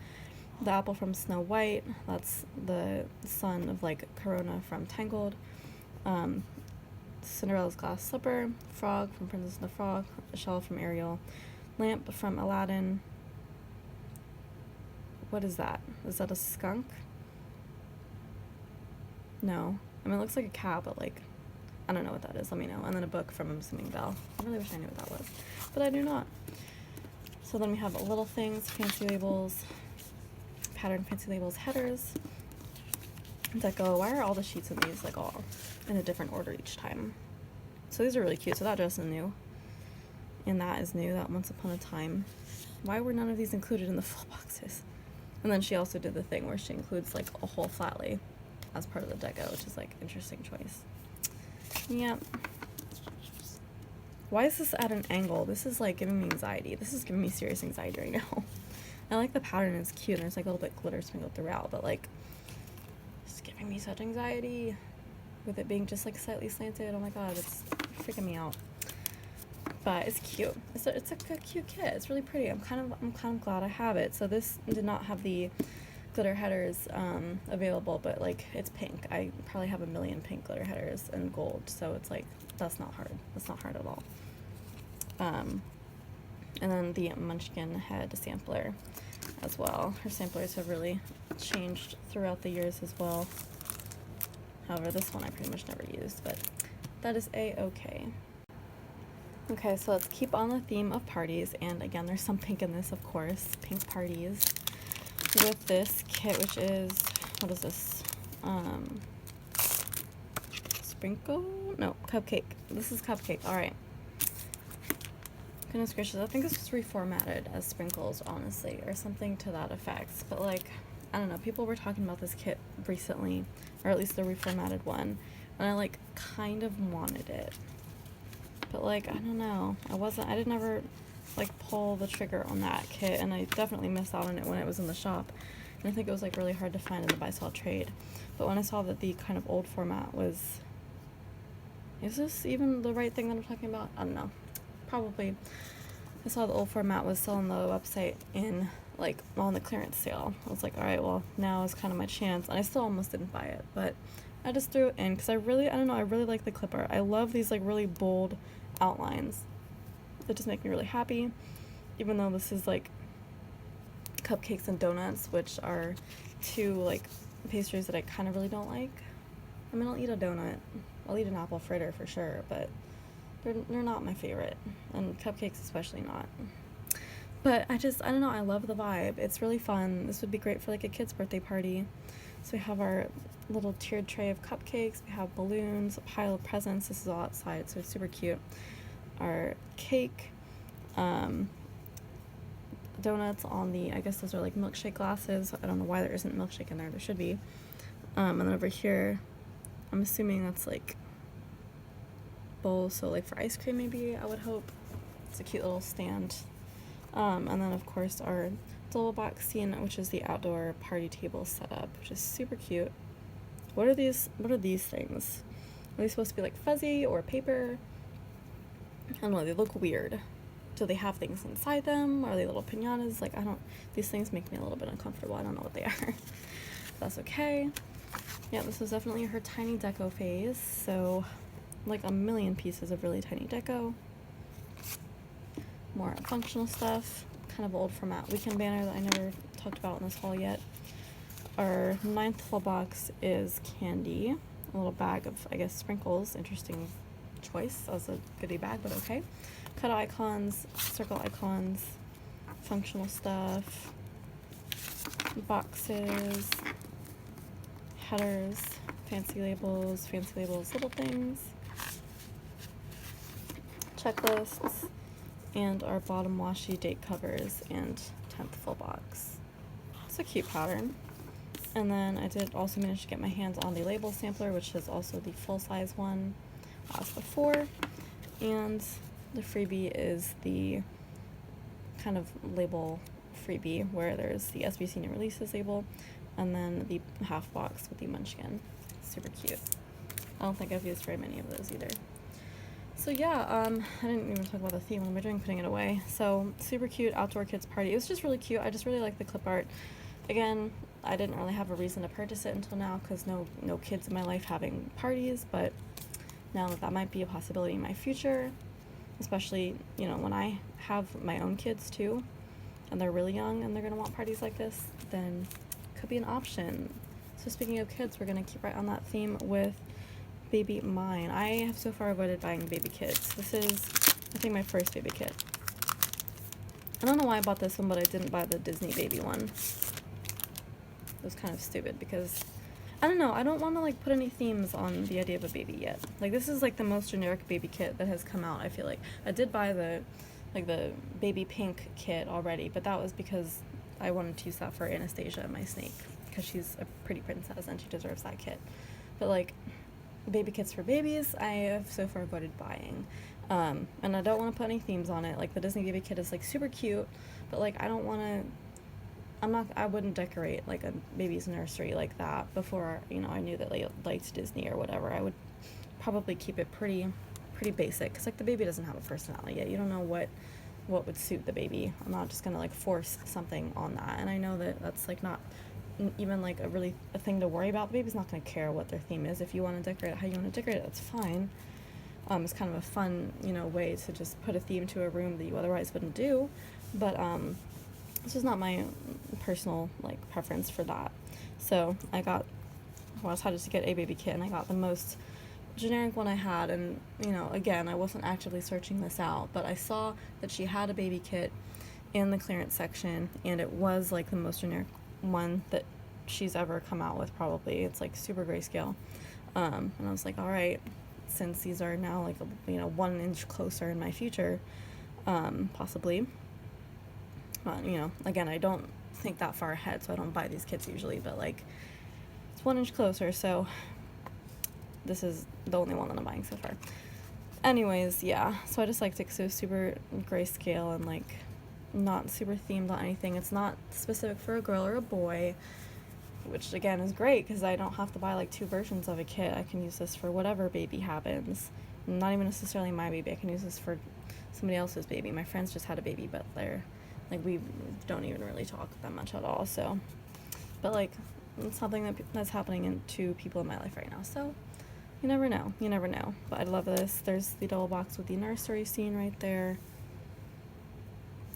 the apple from Snow White, that's the son of like Corona from Tangled, Cinderella's glass slipper, frog from Princess and the Frog, a shell from Ariel, lamp from Aladdin. What is that? Is that a skunk? No. I mean, it looks like a cat, but like, I don't know what that is. Let me know. And then a book from, I'm assuming, Belle. I really wish I knew what that was, but I do not. So then we have little things, fancy labels, pattern fancy labels, headers, deco. Why are all the sheets in these like all in a different order each time? So these are really cute. So that dress is new, and that is new. That Once Upon a Time. Why were none of these included in the full boxes? And then she also did the thing where she includes like a whole flat lay as part of the deco, which is like interesting choice. Yeah. Why is this at an angle? This is like giving me anxiety. This is giving me serious anxiety right now. I like the pattern, it's cute, and there's like a little bit of glitter sprinkled throughout, but like, it's giving me such anxiety with it being just like slightly slanted. Oh my god, it's freaking me out. But it's cute. It's a cute kit. It's really pretty. I'm kind of glad I have it. So this did not have the glitter headers available, but like it's pink. I probably have a million pink glitter headers and gold, so it's like that's not hard. That's not hard at all. And then the Munchkin head sampler as well. Her samplers have really changed throughout the years as well. However, this one I pretty much never used, but that is a-okay. Okay, so let's keep on the theme of parties, and again, there's some pink in this, of course, pink parties, with this kit, which is, what is this, sprinkle? No, cupcake. This is cupcake, alright. Goodness gracious, I think this was reformatted as sprinkles, honestly, or something to that effect, but like, I don't know, people were talking about this kit recently, or at least the reformatted one, and I like kind of wanted it. But like, I don't know, I didn't ever like pull the trigger on that kit, and I definitely missed out on it when it was in the shop. And I think it was like really hard to find in the buy-sell trade. But when I saw that the kind of old format was, is this even the right thing that I'm talking about? I don't know, probably. I saw the old format was still on the website in like on the clearance sale. I was like, all right, well now is kind of my chance, and I still almost didn't buy it, but I just threw it in because I don't know, I really like the clip art. I love these like really bold outlines that just make me really happy, even though this is like cupcakes and donuts, which are two like pastries that I kind of really don't like. I mean, I'll eat a donut, I'll eat an apple fritter for sure, but they're not my favorite, and cupcakes especially not. But I don't know, I love the vibe. It's really fun. This would be great for like a kid's birthday party. So we have our little tiered tray of cupcakes, we have balloons, a pile of presents. This is all outside, so it's super cute. Our cake, donuts on the, I guess those are like milkshake glasses. I don't know why there isn't milkshake in there, there should be. And then over here, I'm assuming that's like bowls, so like for ice cream maybe, I would hope. It's a cute little stand. And then of course our double box scene, which is the outdoor party table setup, which is super cute. What are these things? Are they supposed to be like fuzzy or paper? I don't know, they look weird. Do they have things inside them? Are they little piñatas? Like, these things make me a little bit uncomfortable. I don't know what they are. That's okay. Yeah, this was definitely her tiny deco phase, so like a million pieces of really tiny deco. More functional stuff, kind of old format weekend banner that I never talked about in this haul yet. Our 9th full box is candy, a little bag of, I guess, sprinkles. Interesting choice as a goodie bag, but okay. Cut icons, circle icons, functional stuff, boxes, headers, fancy labels, little things, checklists, and our bottom washi date covers and 10th full box. It's a cute pattern. And then I did also manage to get my hands on the label sampler, which is also the full-size one as before. And the freebie is the kind of label freebie where there's the SPC new releases label and then the half box with the Munchkin. Super cute. I don't think I've used very many of those either. So yeah, I didn't even talk about the theme. What am I doing putting it away? So super cute outdoor kids party. It was just really cute. I just really like the clip art. Again, I didn't really have a reason to purchase it until now because no kids in my life having parties, but now that might be a possibility in my future, especially, you know, when I have my own kids too, and they're really young and they're going to want parties like this, then it could be an option. So speaking of kids, we're going to keep right on that theme with Baby Mine. I have so far avoided buying baby kits. This is, I think, my first baby kit. I don't know why I bought this one, but I didn't buy the Disney baby one. It was kind of stupid because, I don't know, I don't want to like put any themes on the idea of a baby yet. Like, this is like the most generic baby kit that has come out, I feel like. I did buy the baby pink kit already, but that was because I wanted to use that for Anastasia, my snake, because she's a pretty princess and she deserves that kit. But like, baby kits for babies, I have so far avoided buying. And I don't want to put any themes on it. Like, the Disney baby kit is like super cute, but like, I wouldn't decorate like a baby's nursery like that before, you know, I knew that they liked Disney or whatever. I would probably keep it pretty basic, because like the baby doesn't have a personality yet. You don't know what would suit the baby. I'm not just gonna like force something on that, and I know that that's like not even like a thing to worry about. The baby's not gonna care what their theme is. If you want to decorate it how you want to decorate it, that's fine. It's kind of a fun, you know, way to just put a theme to a room that you otherwise wouldn't do. But it's just not my personal, like, preference for that. So I decided to get a baby kit, and I got the most generic one I had. And, you know, again, I wasn't actively searching this out, but I saw that she had a baby kit in the clearance section, and it was, like, the most generic one that she's ever come out with, probably. It's, like, super grayscale. And I was like, all right, since these are now, like, you know, 1 inch closer in my future, possibly. You know, again, I don't think that far ahead, so I don't buy these kits usually, but, like, it's 1 inch closer, so this is the only one that I'm buying so far. Anyways, yeah, so I just liked it because it was super grayscale and, like, not super themed on anything. It's not specific for a girl or a boy, which, again, is great because I don't have to buy, like, 2 versions of a kit. I can use this for whatever baby happens. Not even necessarily my baby. I can use this for somebody else's baby. My friends just had a baby, but they're, like, we don't even really talk that much at all, so. But, like, it's something that's happening to people in my life right now, so you never know. You never know. But I love this. There's the double box with the nursery scene right there.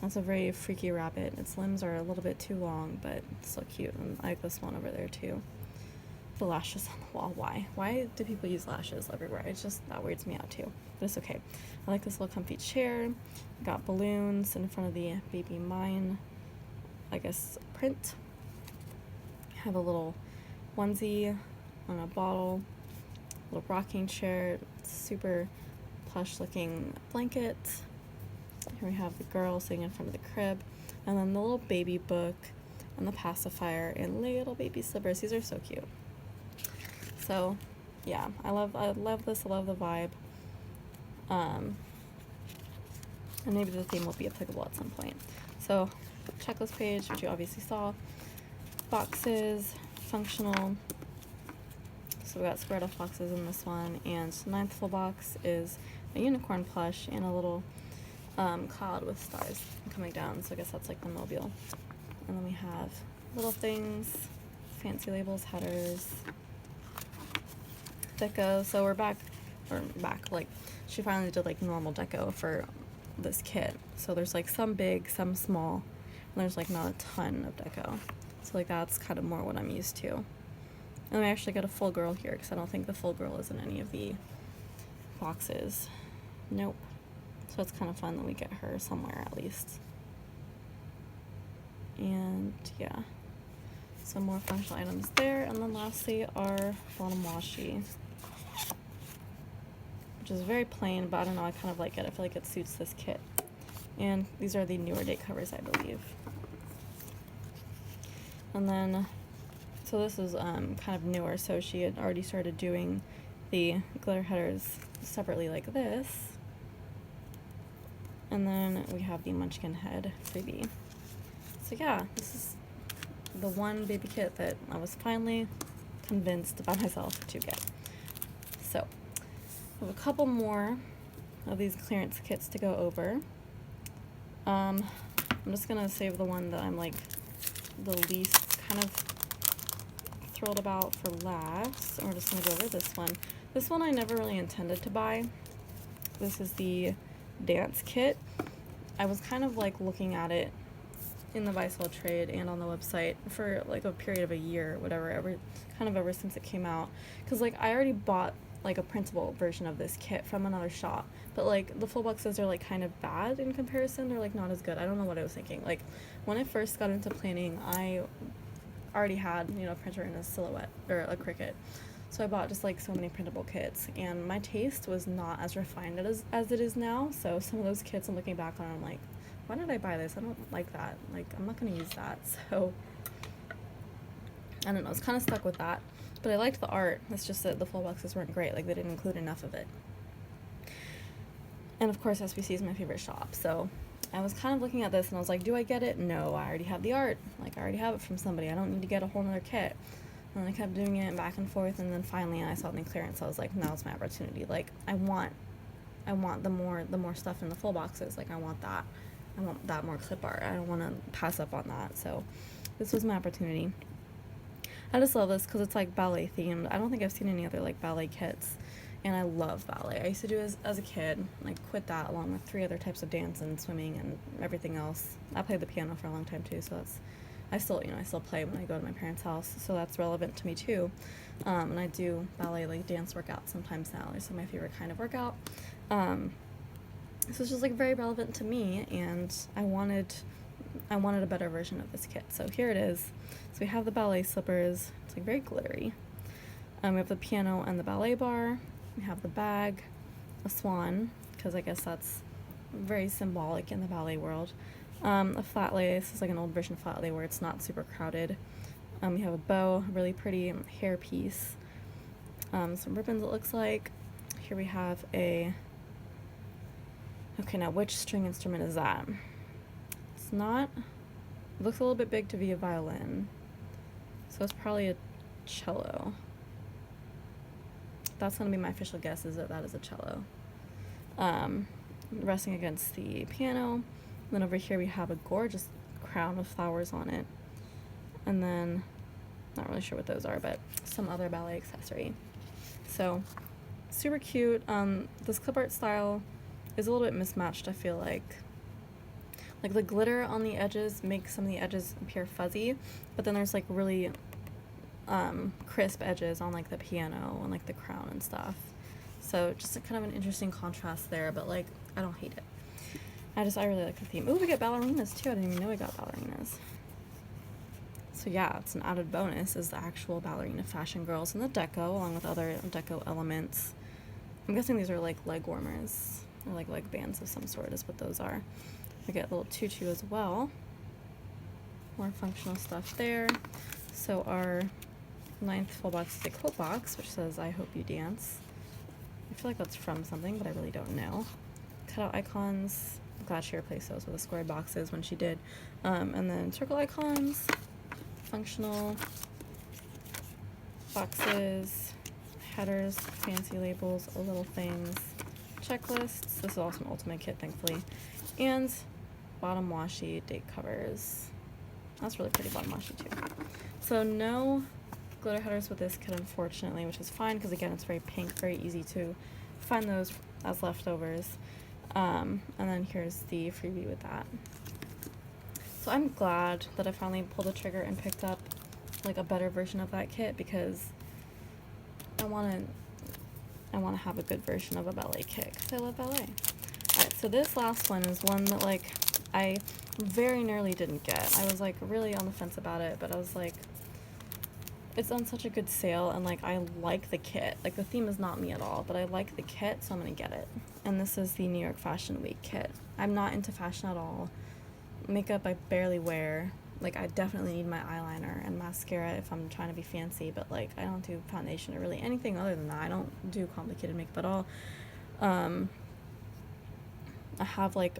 That's a very freaky rabbit. Its limbs are a little bit too long, but it's so cute. And I like this one over there too. The lashes on the wall. Why? Why do people use lashes everywhere? It's just, that weirds me out too. But it's okay. I like this little comfy chair. Got balloons in front of the baby mine, I guess, print. Have a little onesie on a bottle. Little rocking chair. Super plush looking blanket. Here we have the girl sitting in front of the crib, and then the little baby book, and the pacifier, and little baby slippers. These are so cute. So, yeah, I love this. I love the vibe. And maybe the theme will be applicable at some point. So, checklist page, which you obviously saw. Boxes, functional. So we got squared off boxes in this one, and the 9th full box is a unicorn plush and a little cloud with stars coming down, so I guess that's like the mobile. And then we have little things, fancy labels, headers, deco. So we're back, like, she finally did, like, normal deco for this kit. So there's, like, some big, some small, and there's, like, not a ton of deco. So, like, that's kind of more what I'm used to. And we actually got a full girl here, because I don't think the full girl is in any of the boxes. Nope. So it's kind of fun that we get her somewhere at least. And yeah, some more functional items there. And then lastly, our bottom washi, which is very plain, but I don't know, I kind of like it. I feel like it suits this kit. And these are the newer date covers, I believe. And then, so this is kind of newer, so she had already started doing the glitter headers separately like this. And then we have the Munchkin head freebie. So yeah, this is the one baby kit that I was finally convinced by myself to get. So, we have a couple more of these clearance kits to go over. I'm just gonna save the one that I'm, like, the least kind of thrilled about for last. And we're just gonna go over this one. This one I never really intended to buy. This is the dance kit. I was kind of, like, looking at it in the buy-sell trade and on the website for, like, a period of a year or whatever, ever since it came out, because, like, I already bought, like, a printable version of this kit from another shop, but, like, the full boxes are, like, kind of bad in comparison. They're, like, not as good. I don't know what I was thinking. Like, when I first got into planning, I already had, you know, a printer and a Silhouette or a Cricut. So I bought just, like, so many printable kits, and my taste was not as refined as it is now. So some of those kits, I'm looking back on, I'm like, why did I buy this? I don't like that. Like, I'm not going to use that. So I don't know. I was kind of stuck with that. But I liked the art. It's just that the full boxes weren't great. Like, they didn't include enough of it. And, of course, SPC is my favorite shop. So I was kind of looking at this, and I was like, do I get it? No, I already have the art. Like, I already have it from somebody. I don't need to get a whole nother kit. And I kept doing it back and forth, and then finally I saw it in clearance. I was like, now's my opportunity. Like, I want the more stuff in the full boxes. Like, I want that more clip art. I don't want to pass up on that. So this was my opportunity. I just love this because it's, like, ballet themed. I don't think I've seen any other, like, ballet kits. and I love ballet. I used to do it as a kid. I quit that along with 3 other types of dance and swimming and everything else. I played the piano for a long time too, so I still play when I go to my parents' house, so that's relevant to me too. And I do ballet, like dance workouts sometimes now. It's my favorite kind of workout. So it's just like very relevant to me, and I wanted a better version of this kit. So here it is. So we have the ballet slippers. It's like very glittery. We have the piano and the ballet bar. We have the bag, a swan, because I guess that's very symbolic in the ballet world. A flat lay. This is like an old version of flat lay where it's not super crowded. We have a bow, a really pretty hair piece. Some ribbons, it looks like. Here we have a... Okay, now which string instrument is that? It's not... It looks a little bit big to be a violin. So it's probably a cello. That's going to be my official guess, is that is a cello. Resting against the piano. Then over here we have a gorgeous crown with flowers on it. And then, not really sure what those are, but some other ballet accessory. So, super cute. This clip art style is a little bit mismatched, I feel like. Like the glitter on the edges makes some of the edges appear fuzzy, but then there's like really crisp edges on like the piano and like the crown and stuff. So just a kind of an interesting contrast there, but like I don't hate it. I really like the theme. Ooh, we get ballerinas too. I didn't even know we got ballerinas. So yeah, it's an added bonus is the actual ballerina fashion girls and the deco along with other deco elements. I'm guessing these are like leg warmers or like leg bands of some sort is what those are. We get a little tutu as well. More functional stuff there. So our 9th full box is a quote box, which says, "I hope you dance." I feel like that's from something, but I really don't know. Cutout icons. I'm glad she replaced those with the square boxes when she did. And then circle icons. Functional. Boxes. Headers. Fancy labels. Little things. Checklists. This is also an ultimate kit, thankfully. And bottom washi date covers. That's really pretty bottom washi too. So no glitter headers with this kit, unfortunately, which is fine because again it's very pink, very easy to find those as leftovers. And then here's the freebie with that. So I'm glad that I finally pulled the trigger and picked up like a better version of that kit because I want to have a good version of a ballet kit because I love ballet. Alright, so this last one is one that like I very nearly didn't get. I was like really on the fence about it, but I was like, it's on such a good sale and like I like the kit. Like the theme is not me at all, but I like the kit, so I'm gonna get it. And this is the New York Fashion Week kit. I'm not into fashion at all. Makeup I barely wear. Like I definitely need my eyeliner and mascara if I'm trying to be fancy, but like I don't do foundation or really anything other than that. I don't do complicated makeup at all. I have like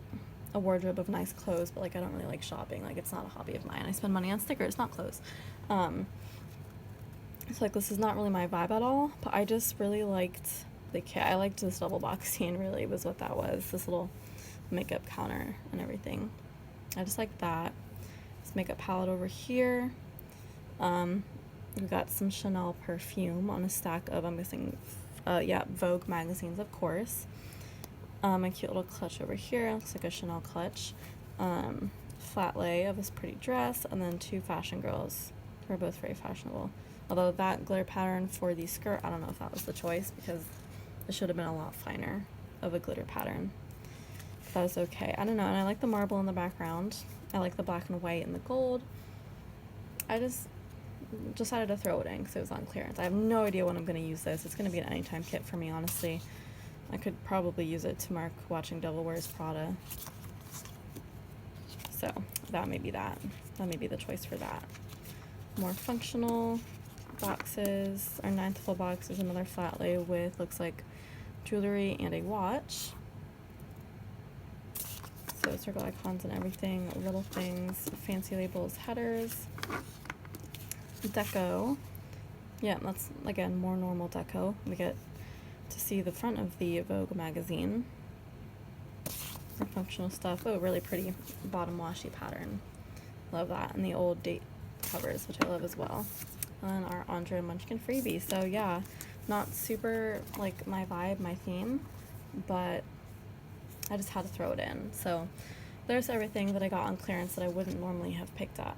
a wardrobe of nice clothes, but like I don't really like shopping. Like it's not a hobby of mine. I spend money on stickers, not clothes. So like this is not really my vibe at all, but I just really liked the kit. I liked this double box scene, really was what that was. This little makeup counter and everything. I just like that. This makeup palette over here. We've got some Chanel perfume on a stack of, I'm guessing, Vogue magazines, of course. My cute little clutch over here, looks like a Chanel clutch. Flat lay of this pretty dress, and then 2 fashion girls who are both very fashionable. Although that glitter pattern for the skirt, I don't know if that was the choice because it should have been a lot finer of a glitter pattern. But that was okay. I don't know, and I like the marble in the background. I like the black and white and the gold. I just decided to throw it in because it was on clearance. I have no idea when I'm going to use this. It's going to be an anytime kit for me, honestly. I could probably use it to mark watching Devil Wears Prada. So that may be that. That may be the choice for that. More functional boxes. Our 9th full box is another flat lay with, looks like, jewelry and a watch. So circle icons and everything, little things, fancy labels, headers, deco. Yeah, that's, again, more normal deco. We get to see the front of the Vogue magazine. More functional stuff. Oh, really pretty bottom washi pattern. Love that. And the old date covers, which I love as well. And then our Andre Munchkin freebie. So yeah, Not super, like, my vibe, my theme, but I just had to throw it in. So there's everything that I got on clearance that I wouldn't normally have picked up.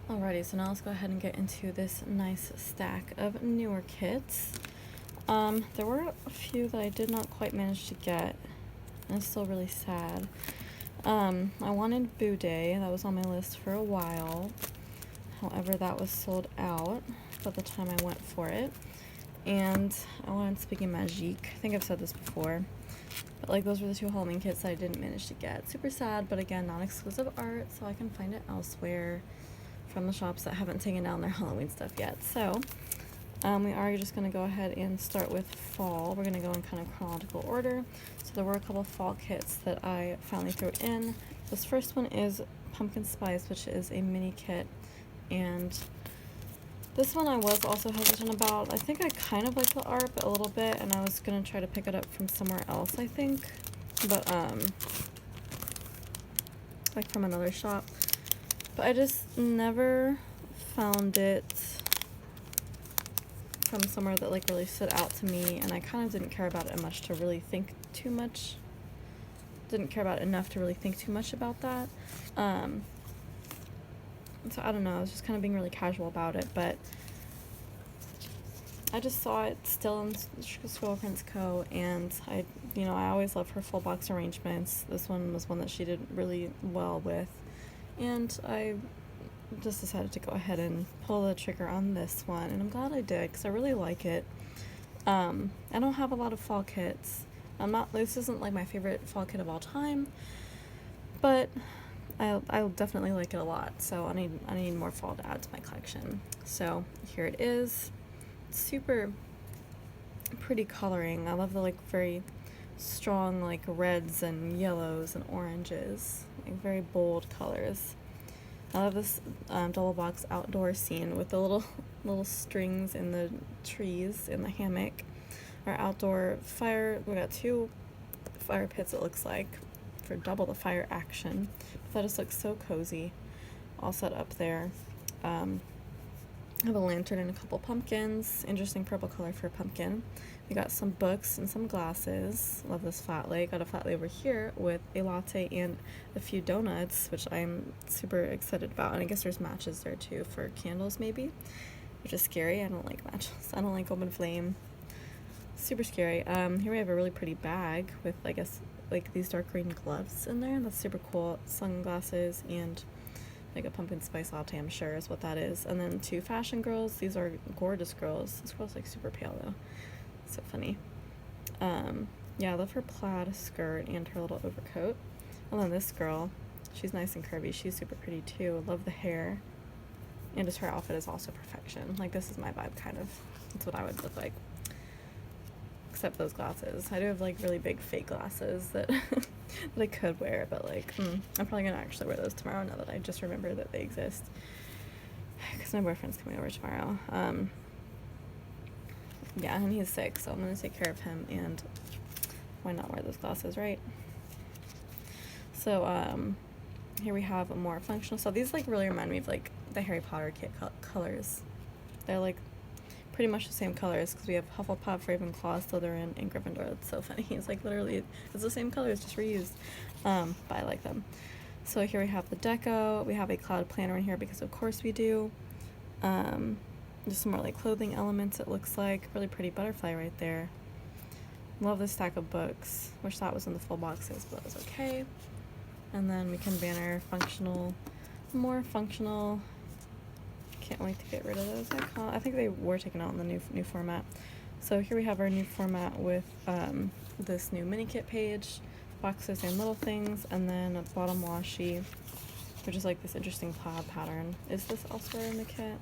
Alrighty, so now let's go ahead and get into this nice stack of newer kits. There were a few that I did not quite manage to get, and it's still really sad. I wanted Boudet, that was on my list for a while. However, that was sold out by the time I went for it. And I wanted Speaking Magique. I think I've said this before. But like, those were the two Halloween kits that I didn't manage to get. Super sad, but again, non-exclusive art, so I can find it elsewhere from the shops that haven't taken down their Halloween stuff yet. So we are just going to go ahead and start with fall. We're going to go in kind of chronological order. So there were a couple of fall kits that I finally threw in. This first one is Pumpkin Spice, which is a mini kit. And this one I was also hesitant about. I think I kind of like the art a little bit, and I was going to try to pick it up from somewhere else, I think. But, like from another shop. But I just never found it from somewhere that like really stood out to me, and I kind of didn't care about it much to really think too much. Didn't care about it enough to really think too much about that. So I don't know, I was just kind of being really casual about it, but I just saw it still in ScribblePrintsCo, and I always love her full box arrangements. This one was one that she did really well with, and I just decided to go ahead and pull the trigger on this one, and I'm glad I did because I really like it. I don't have a lot of fall kits. This isn't like my favorite fall kit of all time, but I definitely like it a lot, so I need more fall to add to my collection. So here it is. Super pretty coloring. I love the like very strong like reds and yellows and oranges, like very bold colors. I love this double box outdoor scene with the little strings in the trees in the hammock. Our outdoor fire, we got 2 fire pits, it looks like, for double the fire action. That just looks so cozy, all set up there. I have a lantern and a couple pumpkins. Interesting purple color for a pumpkin. We got some books and some glasses. Love this flat lay. Got a flat lay over here with a latte and a few donuts, which I'm super excited about. And I guess there's matches there too for candles maybe, which is scary. I don't like matches. I don't like open flame. Super scary. Here we have a really pretty bag with, I guess, like these dark green gloves in there. That's super cool. Sunglasses and like a pumpkin spice latte, I'm sure is what that is. And then 2 fashion girls. These are gorgeous girls. This girl's like super pale though. So funny. Yeah, I love her plaid skirt and her little overcoat. And then this girl, she's nice and curvy. She's super pretty too. Love the hair. And just her outfit is also perfection. Like, this is my vibe, kind of. That's what I would look like. Except those glasses. I do have like really big fake glasses that that I could wear, but like I'm probably gonna actually wear those tomorrow now that I just remember that they exist, because my boyfriend's coming over tomorrow. Yeah, and he's sick, so I'm gonna take care of him, and why not wear those glasses, right? So here we have a more functional stuff. These like really remind me of like the Harry Potter kit colors. They're like pretty much the same colors, because we have Hufflepuff, Ravenclaw, Slytherin, and Gryffindor. It's so funny. It's like literally, it's the same colors, just reused. But I like them. So here we have the deco. We have a cloud planner in here because of course we do. Just some more like clothing elements, it looks like. Really pretty butterfly right there. Love this stack of books. Wish that was in the full boxes, but that was okay. And then we can banner functional, more functional. Can't wait to get rid of those. I think they were taken out in the new format. So here we have our new format with this new mini kit page, boxes and little things, and then a bottom washi, which is like this interesting plaid pattern. Is this elsewhere in the kit?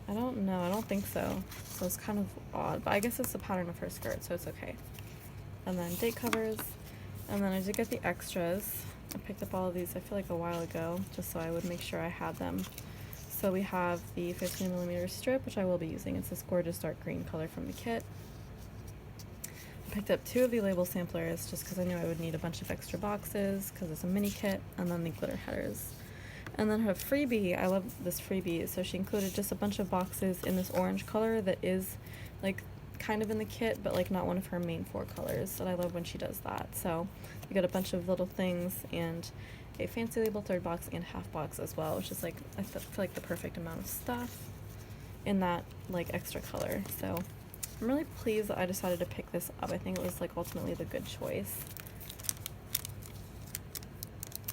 I don't know. I don't think so. So it's kind of odd, but I guess it's the pattern of her skirt, so it's okay. And then date covers, and then I did get the extras. I picked up all of these, I feel like a while ago, just so I would make sure I had them. So we have the 15mm strip, which I will be using. It's this gorgeous dark green color from the kit. I picked up 2 of the label samplers just because I knew I would need a bunch of extra boxes because it's a mini kit, and then the glitter headers. And then her freebie, I love this freebie, so she included just a bunch of boxes in this orange color that is like kind of in the kit, but like not one of her main 4 colors, and I love when she does that. So you get a bunch of little things and a fancy label 3rd box and half box as well, which is like, I feel like the perfect amount of stuff in that like extra color. So I'm really pleased that I decided to pick this up. I think it was like ultimately the good choice.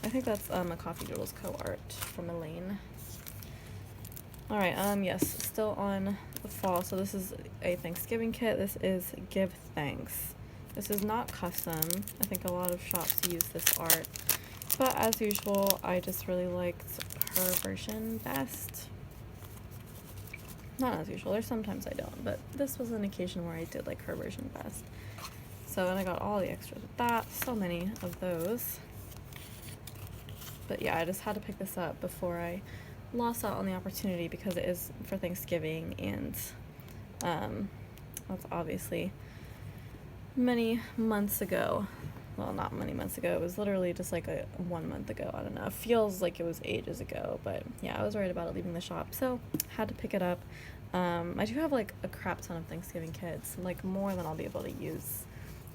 I think that's a Coffee Doodles Co art from Elaine. Alright, yes, still on the fall. So this is a Thanksgiving kit. This is Give Thanks. This is not custom. I think a lot of shops use this art. But as usual, I just really liked her version best. Not as usual, there's sometimes I don't, but this was an occasion where I did like her version best. So, and I got all the extras with that, so many of those. But yeah, I just had to pick this up before I lost out on the opportunity because it is for Thanksgiving, and that's obviously many months ago. Well, not many months ago, it was literally just like 1 month ago. I don't know, it feels like it was ages ago, but yeah, I was worried about it leaving the shop, so had to pick it up. I do have like a crap ton of Thanksgiving kits, like more than I'll be able to use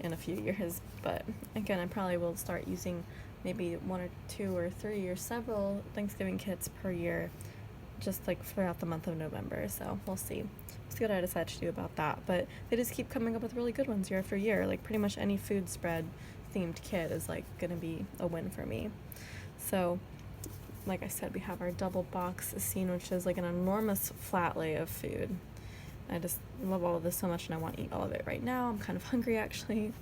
in a few years, but again, I probably will start using maybe 1 or 2 or 3 or several Thanksgiving kits per year, just like throughout the month of November, so we'll see. See what I decide to do about that, but they just keep coming up with really good ones year after year. Like pretty much any food spread themed kit is like gonna be a win for me. So like I said, we have our double box scene, which is like an enormous flat lay of food. I just love all of this so much and I want to eat all of it right now. I'm kind of hungry actually.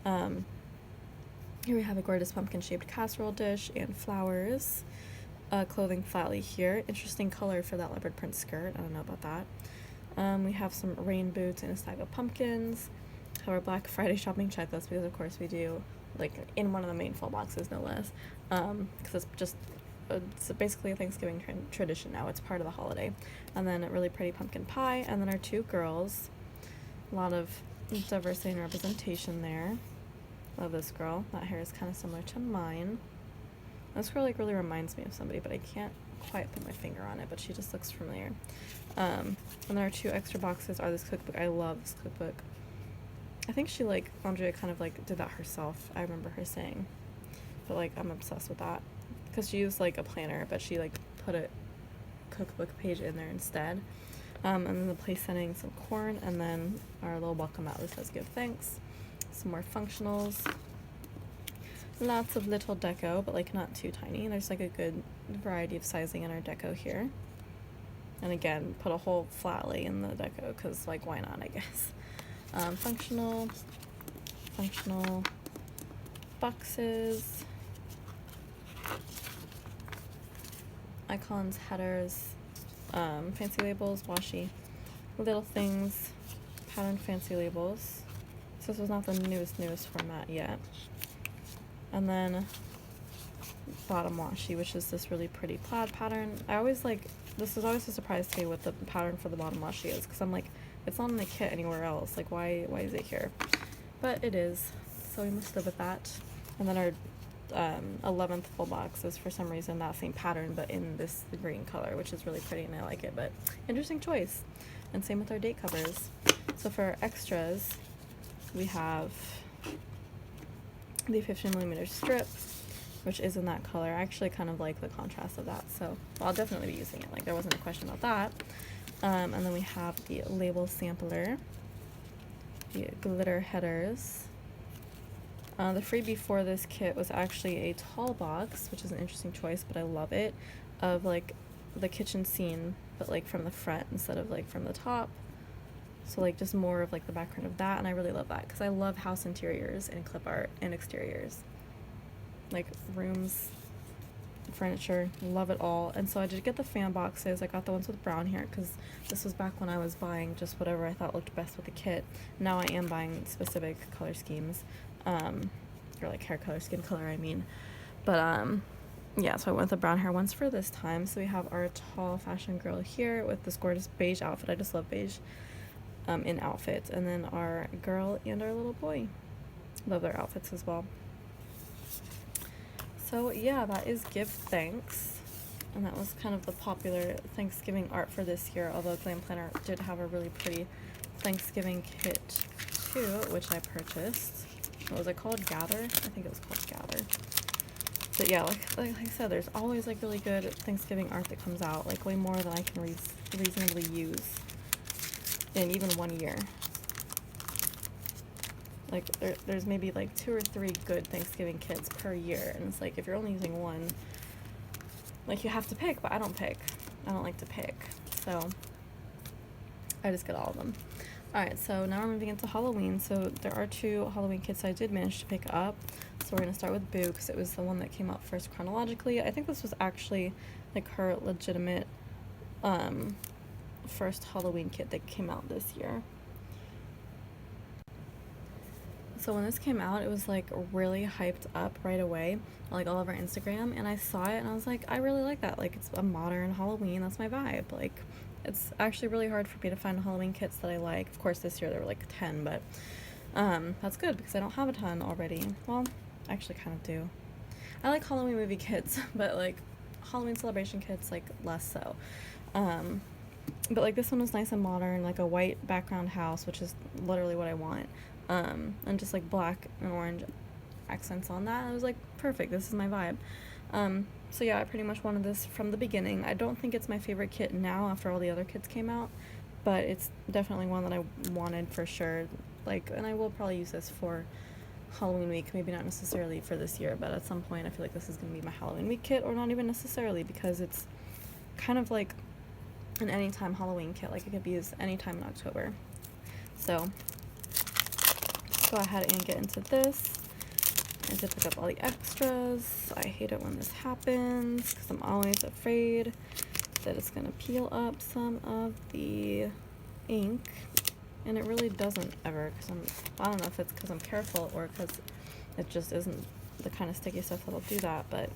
Here we have a gorgeous pumpkin shaped casserole dish and flowers. Clothing flatly here. Interesting color for that leopard print skirt. I don't know about that. We have some rain boots and a stack of pumpkins. Have our Black Friday shopping checklist, because of course we do, like in one of the main full boxes no less, because it's basically a Thanksgiving tradition now. It's part of the holiday. And then a really pretty pumpkin pie, and then our 2 girls. A lot of diversity and representation there. Love this girl. That hair is kind of similar to mine. This girl like really reminds me of somebody, but I can't quite put my finger on it, but she just looks familiar. And then our 2 extra boxes are this cookbook. I love this cookbook. I think she like, Andrea kind of like did that herself, I remember her saying. But like I'm obsessed with that. Because she used like a planner, but she like put a cookbook page in there instead. And then the place setting, some corn, and then our little welcome mat that says Give Thanks. Some more functionals. Lots of little deco, but like not too tiny. There's like a good variety of sizing in our deco here. And again, put a whole flat lay in the deco, because like why not, I guess. Functional boxes, icons, headers, fancy labels, washi, little things, patterned fancy labels. So this was not the newest format yet. And then bottom washi, which is this really pretty plaid pattern. I always like, this is always a surprise to me what the pattern for the bottom washi is, because I'm like, it's not in the kit anywhere else. Like, why is it here? But it is, so we must live with that. And then our 11th full box is for some reason that same pattern, but in this green color, which is really pretty and I like it. But interesting choice. And same with our date covers. So for our extras, we have the 15mm strip, which is in that color. I actually kind of like the contrast of that, so I'll definitely be using it. Like, there wasn't a question about that. And then we have the label sampler, the glitter headers. The freebie for this kit was actually a tall box, which is an interesting choice, but I love it, of like the kitchen scene, but like from the front instead of like from the top. So like just more of like the background of that, and I really love that because I love house interiors and clip art and exteriors. Like rooms, furniture, love it all. And so I did get the fan boxes. I got the ones with brown hair because this was back when I was buying just whatever I thought looked best with the kit. Now I am buying specific color schemes, or like hair color, skin color I mean. But yeah, so I went with the brown hair ones for this time. So we have our tall fashion girl here with this gorgeous beige outfit. I just love beige in outfits. And then our girl and our little boy. Love their outfits as well. So yeah, that is Give Thanks. And that was kind of the popular Thanksgiving art for this year, although Glam Planner did have a really pretty Thanksgiving kit too, which I purchased. What was it called? Gather? I think it was called Gather. But yeah, like I said, there's always like really good Thanksgiving art that comes out, like way more than I can reasonably use in even 1 year. Like there's maybe like 2 or 3 good Thanksgiving kits per year, and it's like if you're only using one, like you have to pick, but I don't pick. I don't like to pick, so I just get all of them. Alright, so now we're moving into Halloween. So there are 2 Halloween kits I did manage to pick up. So we're going to start with Boo, because it was the one that came out first chronologically. I think this was actually like her legitimate first Halloween kit that came out this year. So when this came out, it was like really hyped up right away, like all over Instagram, and I saw it and I was like, I really like that. Like, it's a modern Halloween, that's my vibe. Like, it's actually really hard for me to find Halloween kits that I like. Of course, this year there were like 10, but that's good because I don't have a ton already. Well, I actually kind of do. I like Halloween movie kits, but like Halloween celebration kits, like less so. But like this one was nice and modern, like a white background house, which is literally what I want. And just like black and orange accents on that. I was like, perfect, this is my vibe. So yeah, I pretty much wanted this from the beginning. I don't think it's my favorite kit now after all the other kits came out, but it's definitely one that I wanted for sure. Like, and I will probably use this for Halloween week, maybe not necessarily for this year, but at some point I feel like this is going to be my Halloween week kit, or not even necessarily, because it's kind of like an anytime Halloween kit. Like, it could be used anytime in October. So let's go ahead and get into this. I did pick up all the extras. I hate it when this happens because I'm always afraid that it's going to peel up some of the ink, and it really doesn't ever, because I don't know if it's because I'm careful or because it just isn't the kind of sticky stuff that'll do that, but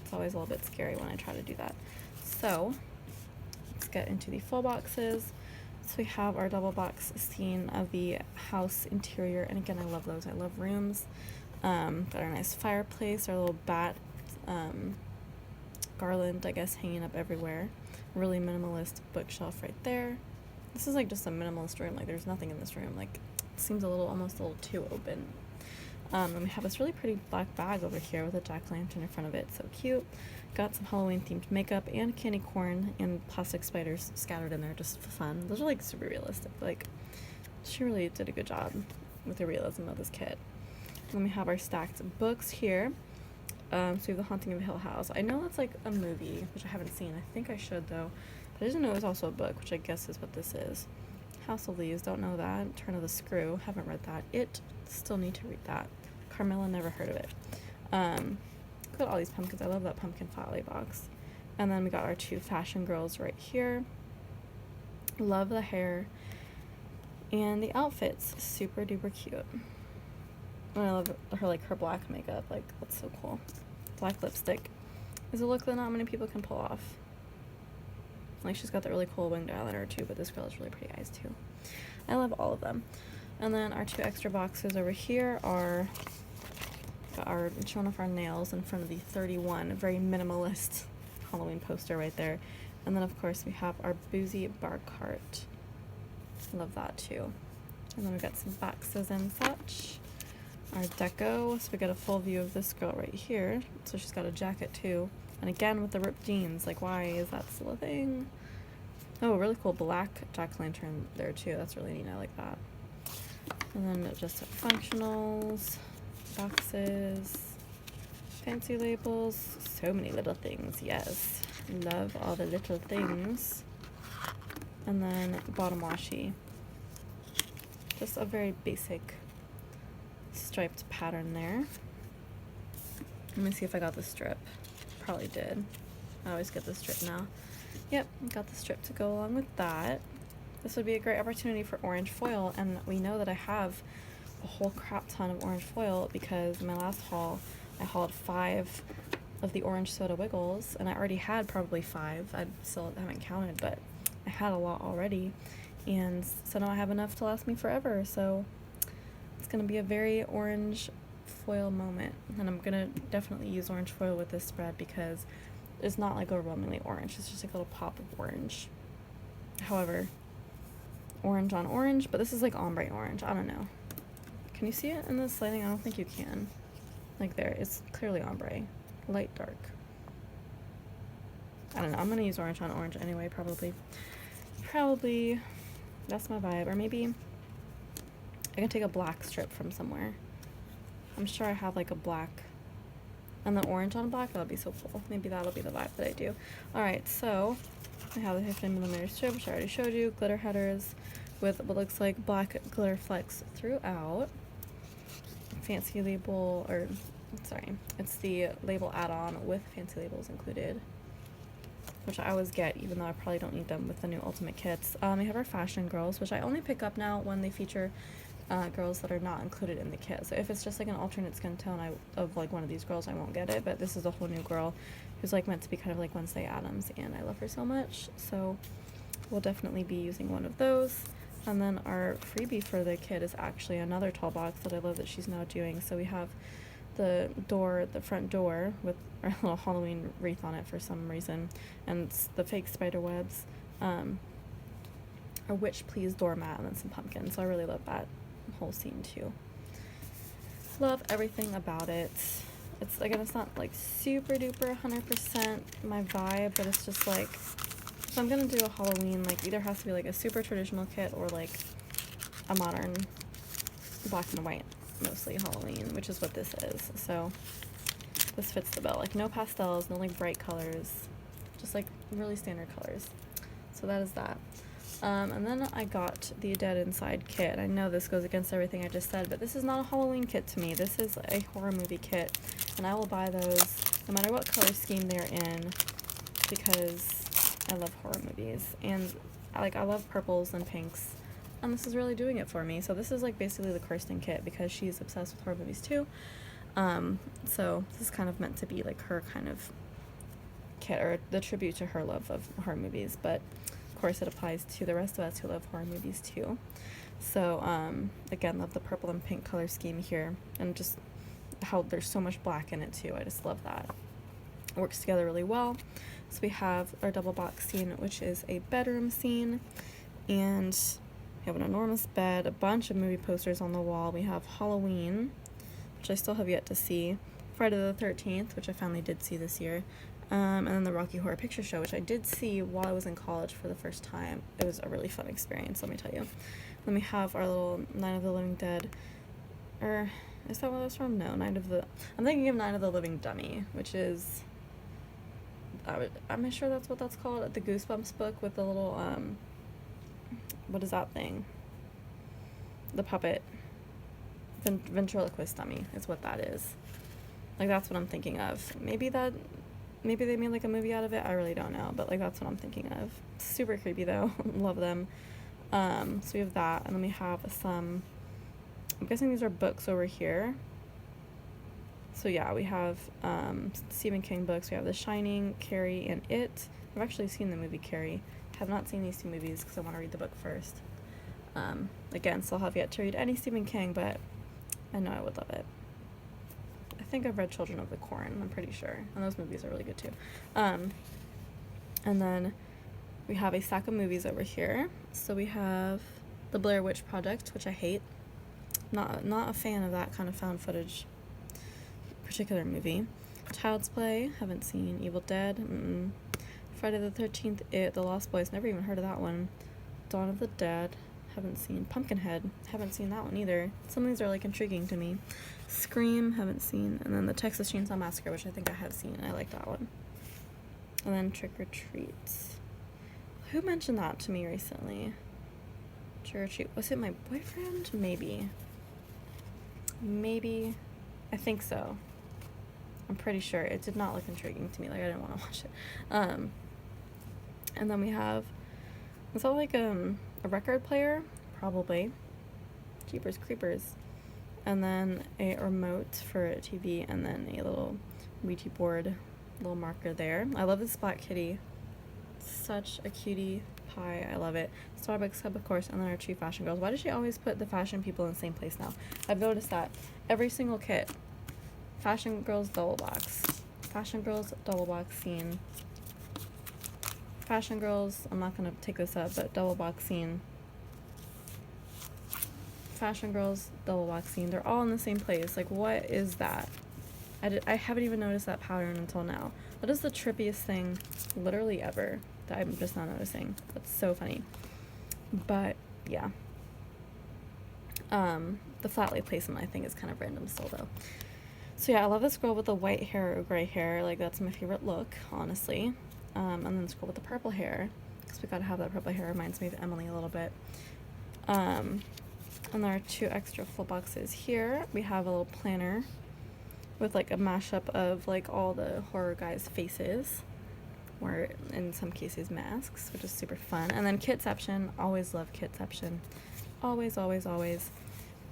it's always a little bit scary when I try to do that. So let's get into the full boxes. So we have our double box scene of the house interior, and again, I love those. I love rooms. Got our nice fireplace, our little bat garland, I guess, hanging up everywhere. Really minimalist bookshelf right there. This is like just a minimalist room. Like, there's nothing in this room. Like, it seems almost a little too open. And we have this really pretty black bag over here with a jack-o'-lantern in front of it. So cute. Got some Halloween themed makeup and candy corn and plastic spiders scattered in there just for fun. Those are like super realistic. Like, she really did a good job with the realism of this kit. Then we have our stacked books here. So we have The Haunting of Hill House. I know that's like a movie, which I haven't seen. I think I should though. But I didn't know it was also a book, which I guess is what this is. House of Leaves, don't know that. Turn of the Screw, haven't read that. It, still need to read that. Carmilla, never heard of it. Look at all these pumpkins. I love that pumpkin flat box. And then we got our 2 fashion girls right here. Love the hair. And the outfits, super duper cute. And I love her black makeup. Like, that's so cool. Black lipstick is a look that not many people can pull off. Like, she's got that really cool winged eyeliner too, but this girl has really pretty eyes too. I love all of them. And then our 2 extra boxes over here are showing off our nails in front of the 31, very minimalist Halloween poster right there. And then of course we have our boozy bar cart. Love that too. And then we got some boxes and such. Our deco, so we got a full view of this girl right here. So she's got a jacket too. And again with the ripped jeans, like, why is that still a thing? Oh, really cool black jack-o'-lantern there too. That's really neat. I like that. And then just functionals, boxes, fancy labels, so many little things. Yes, love all the little things. And then bottom washi. Just a very basic striped pattern there. Let me see if I got the strip. Probably did. I always get the strip now. Yep, got the strip to go along with that. This would be a great opportunity for orange foil, and we know that I have a whole crap ton of orange foil because in my last haul I hauled 5 of the orange soda wiggles, and I already had probably 5. I still haven't counted, but I had a lot already, and so now I have enough to last me forever. So it's gonna be a very orange foil moment, and I'm gonna definitely use orange foil with this spread because is not like overwhelmingly orange. It's just like a little pop of orange. However, orange on orange, but this is like ombre orange. I don't know. Can you see it in this lighting? I don't think you can. Like there, it's clearly ombre. Light, dark. I don't know. I'm gonna use orange on orange anyway, probably. Probably. That's my vibe. Or maybe I can take a black strip from somewhere. I'm sure I have like a black and the orange on black. That would be so cool. Maybe that'll be the vibe that I do. Alright, so I have the 50mm strip, which I already showed you. Glitter headers with what looks like black glitter flecks throughout. Fancy label, or sorry, it's the label add-on with fancy labels included, which I always get, even though I probably don't need them with the new Ultimate kits. We have our fashion girls, which I only pick up now when they feature girls that are not included in the kit. So if it's just like an alternate skin tone of like one of these girls, I won't get it, but this is a whole new girl who's like meant to be kind of like Wednesday Addams, and I love her so much, so we'll definitely be using one of those. And then our freebie for the kit is actually another tall box that I love that she's now doing. So we have the front door with our little Halloween wreath on it for some reason, and it's the fake spider webs, a witch please doormat, and then some pumpkins. So I really love that whole scene too. Love everything about it. It's again, it's not like super duper 100% my vibe, but it's just like, if I'm gonna do a Halloween, like either has to be like a super traditional kit or like a modern black and white mostly Halloween, which is what this is. So this fits the bill. Like no pastels, no like bright colors, just like really standard colors. So that is that. And then I got the Dead Inside kit. I know this goes against everything I just said, but this is not a Halloween kit to me. This is a horror movie kit, and I will buy those no matter what color scheme they're in, because I love horror movies, and I love purples and pinks, and this is really doing it for me. So this is like basically the Kirsten kit, because she's obsessed with horror movies too. So this is kind of meant to be like her kind of kit, or the tribute to her love of horror movies, but of course it applies to the rest of us who love horror movies too. So again, love the purple and pink color scheme here, and just how there's so much black in it too. I just love that. It works together really well. So we have our double box scene, which is a bedroom scene, and we have an enormous bed, a bunch of movie posters on the wall. We have Halloween, which I still have yet to see, Friday the 13th, which I finally did see this year, and then the Rocky Horror Picture Show, which I did see while I was in college for the first time. It was a really fun experience, let me tell you. Then we have our little Night of the Living Dead, or is that what that's from? No, I'm thinking of Night of the Living Dummy, which is, I'm not sure that's what that's called, the Goosebumps book with the little, what is that thing? The puppet. Ventriloquist dummy is what that is. Like, that's what I'm thinking of. Maybe they made like a movie out of it, I really don't know, but like that's what I'm thinking of. Super creepy though. Love them. So we have that, and then we have some, I'm guessing these are books over here. So yeah, we have Stephen King books. We have The Shining, Carrie, and It. I've actually seen the movie Carrie. Have not seen these two movies because I want to read the book first. Again, still have yet to read any Stephen King, but I know I would love it. I think I've read Children of the Corn, I'm pretty sure, and those movies are really good too. And then we have a stack of movies over here. So we have The Blair Witch Project, which I hate. Not a fan of that kind of found footage particular movie. Child's Play, haven't seen. Evil Dead, Friday the 13th, It, The Lost Boys, never even heard of that one. Dawn of the Dead, haven't seen. Pumpkinhead, haven't seen that one either. Some of these are like intriguing to me. Scream, haven't seen. And then the Texas Chainsaw Massacre, which I think I have seen, and I like that one. And then Trick or Treat. Who mentioned that to me recently? Trick or Treat, was it my boyfriend? Maybe, I think so. I'm pretty sure. It did not look intriguing to me, like I didn't want to watch it. And then we have, is that like a record player? Probably. Jeepers Creepers. And then a remote for a TV, and then a little Ouija board, little marker there. I love this black kitty. Such a cutie pie. I love it. Starbucks cup, of course, and then our two fashion girls. Why does she always put the fashion people in the same place now? I've noticed that every single kit. Fashion girls double box, Fashion Girls double box scene. Fashion Girls, I'm not going to take this up, but double box scene. Fashion Girls double box scene. They're all in the same place. Like, what is that? I haven't even noticed that pattern until now. That is the trippiest thing literally ever that I'm just not noticing. That's so funny. But yeah. The flat lay placement I think is kind of random still though. So yeah, I love this girl with the white hair or gray hair. Like, that's my favorite look, honestly. And then this girl with the purple hair, because we gotta have that purple hair. Reminds me of Emily a little bit. And there are 2 extra full boxes here. We have a little planner with like a mashup of like all the horror guys' faces, or in some cases masks, which is super fun. And then Kitception, always love Kitception. Always, always, always.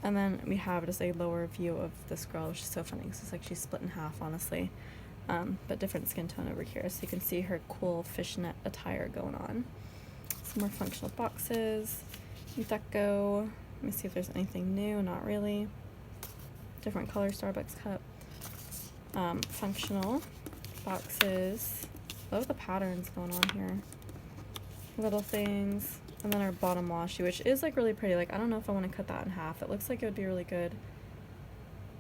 And then we have just a lower view of this girl, which is so funny because it's like she's split in half, honestly. But different skin tone over here, so you can see her cool fishnet attire going on. Some more functional boxes. Deco. Let me see if there's anything new. Not really. Different color Starbucks cup. Functional boxes. Love the patterns going on here. Little things. And then our bottom washi, which is like really pretty. Like, I don't know if I want to cut that in half. It looks like it would be really good.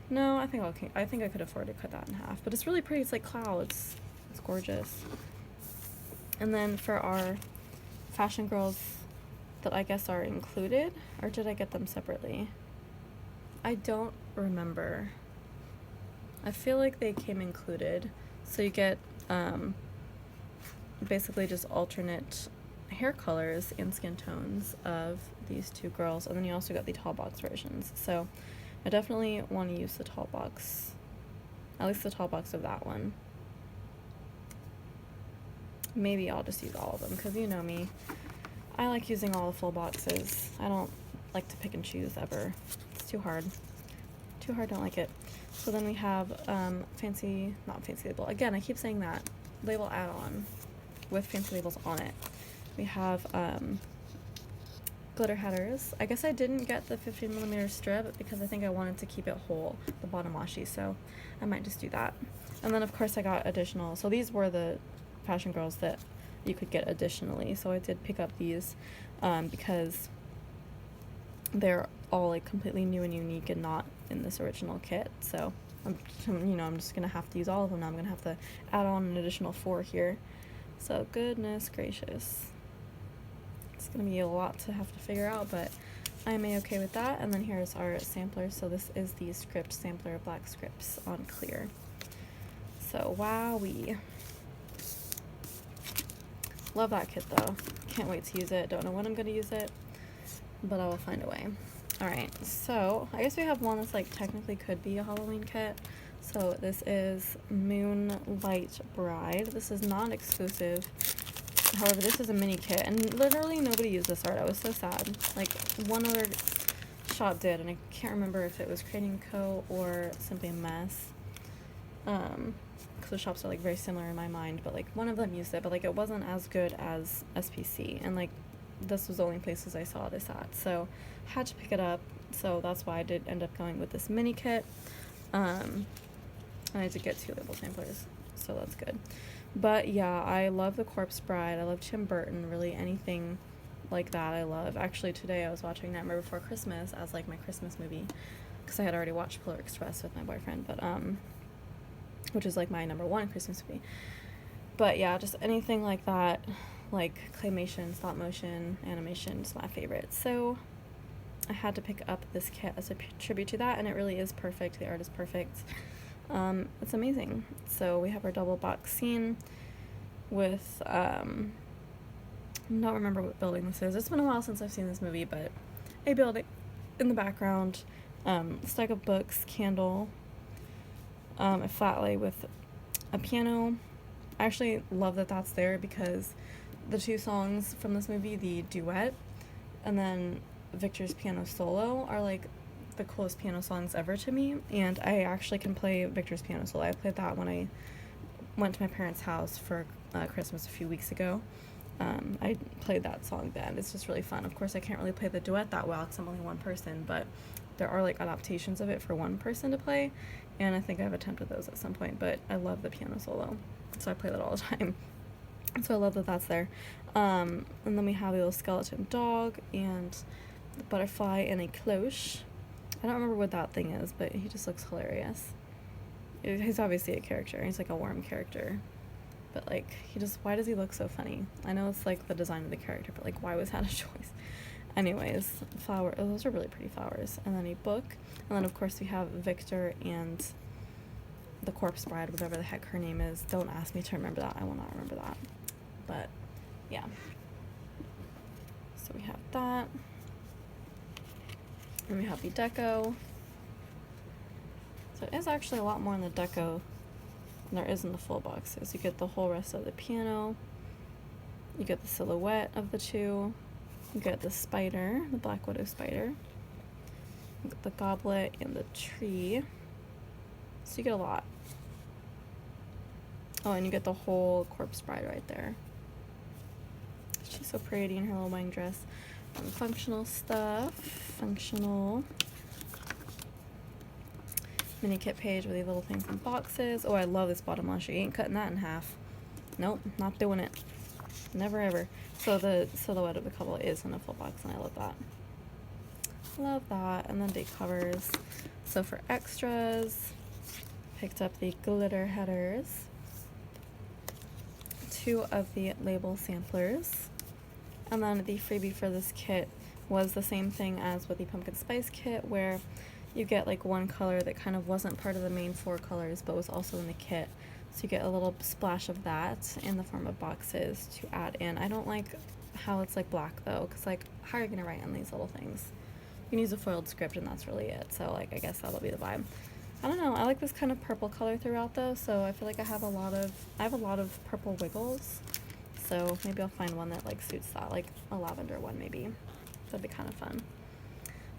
No, I think I could afford to cut that in half. But it's really pretty. It's like clouds. It's gorgeous. And then for our Fashion Girls that I guess are included, or did I get them separately? I don't remember. I feel like they came included. So you get basically just alternate hair colors and skin tones of these 2 girls, and then you also got the tall box versions. So I definitely want to use the tall box, at least the tall box of that one. Maybe I'll just use all of them, because you know me, I like using all the full boxes. I don't like to pick and choose ever. It's too hard. Too hard, don't like it. So then we have not fancy label. Again, I keep saying that. Label add-on with fancy labels on it. We have glitter headers. I guess I didn't get the 15mm strip because I think I wanted to keep it whole, the bottom washi, so I might just do that. And then of course I got additional, so these were the Fashion Girls that you could get additionally, so I did pick up these because they're all like completely new and unique and not in this original kit. So I'm just gonna have to use all of them now. I'm gonna have to add on an additional 4 here. So goodness gracious, it's gonna be a lot to have to figure out, but I am okay with that. And then here's our sampler. So this is the script sampler, black scripts on clear. So wowee. Love that kit though. Can't wait to use it. Don't know when I'm gonna use it, but I will find a way. Alright, so I guess we have one that's like technically could be a Halloween kit. So this is Moonlight Bride. This is not exclusive. However, this is a mini kit, and literally nobody used this art. I was so sad. Like, one other shop did, and I can't remember if it was Creating Co. or Simply a Mess. Because the shops are like very similar in my mind, but like one of them used it, but like it wasn't as good as SPC, and like this was the only places I saw this at, so had to pick it up. So that's why I did end up going with this mini kit. And I did get 2 label samplers, so that's good. But yeah, I love The Corpse Bride. I love Tim Burton. Really, anything like that I love. Actually, today I was watching Nightmare Before Christmas as like my Christmas movie, because I had already watched Polar Express with my boyfriend, but which is like my #1 Christmas movie. But yeah, just anything like that, like claymation, stop motion, animation is my favorite. So I had to pick up this kit as a tribute to that, and it really is perfect. The art is perfect. It's amazing. So we have our double box scene with I don't remember what building this is. It's been a while since I've seen this movie, but a building in the background, stack of books, candle, a flat lay with a piano. I actually love that that's there because the 2 songs from this movie, the duet and then Victor's piano solo, are like the coolest piano songs ever to me, and I actually can play Victor's piano solo. I played that when I went to my parents' house for Christmas a few weeks ago, I played that song then. It's just really fun. Of course, I can't really play the duet that well because I'm only one person, but there are like adaptations of it for one person to play, and I think I've attempted those at some point, but I love the piano solo, so I play that all the time. So I love that that's there. And then we have a little skeleton dog and the butterfly and a cloche. I don't remember what that thing is, but he just looks hilarious. He's obviously a character. He's like a worm character. But like, why does he look so funny? I know it's like the design of the character, but like, why was that a choice? Anyways, those are really pretty flowers. And then a book. And then of course we have Victor and the corpse bride, whatever the heck her name is. Don't ask me to remember that. I will not remember that. But yeah. So we have that. And we have the deco. So it is actually a lot more in the deco than there is in the full boxes. You get the whole rest of the piano. You get the silhouette of the two. You get the spider, the Black Widow spider. You get the goblet and the tree. So you get a lot. Oh, and you get the whole corpse bride right there. She's so pretty in her little wedding dress. And functional stuff. Functional. Mini kit page with these little things in boxes. Oh, I love this bottom washi. You ain't cutting that in half. Nope, not doing it. Never ever. So the silhouette of the couple is in a full box, and I love that. Love that. And then date covers. So for extras, picked up the glitter headers, 2 of the label samplers, and then the freebie for this kit was the same thing as with the pumpkin spice kit, where you get like one color that kind of wasn't part of the main 4 colors but was also in the kit. So you get a little splash of that in the form of boxes to add in. I don't like how it's like black though, because like, how are you going to write on these little things? You can use a foiled script and that's really it. So like, I guess that'll be the vibe. I don't know, I like this kind of purple color throughout though, so I feel like I have a lot of purple wiggles. So maybe I'll find one that like suits that, like a lavender one maybe. That'd be kind of fun.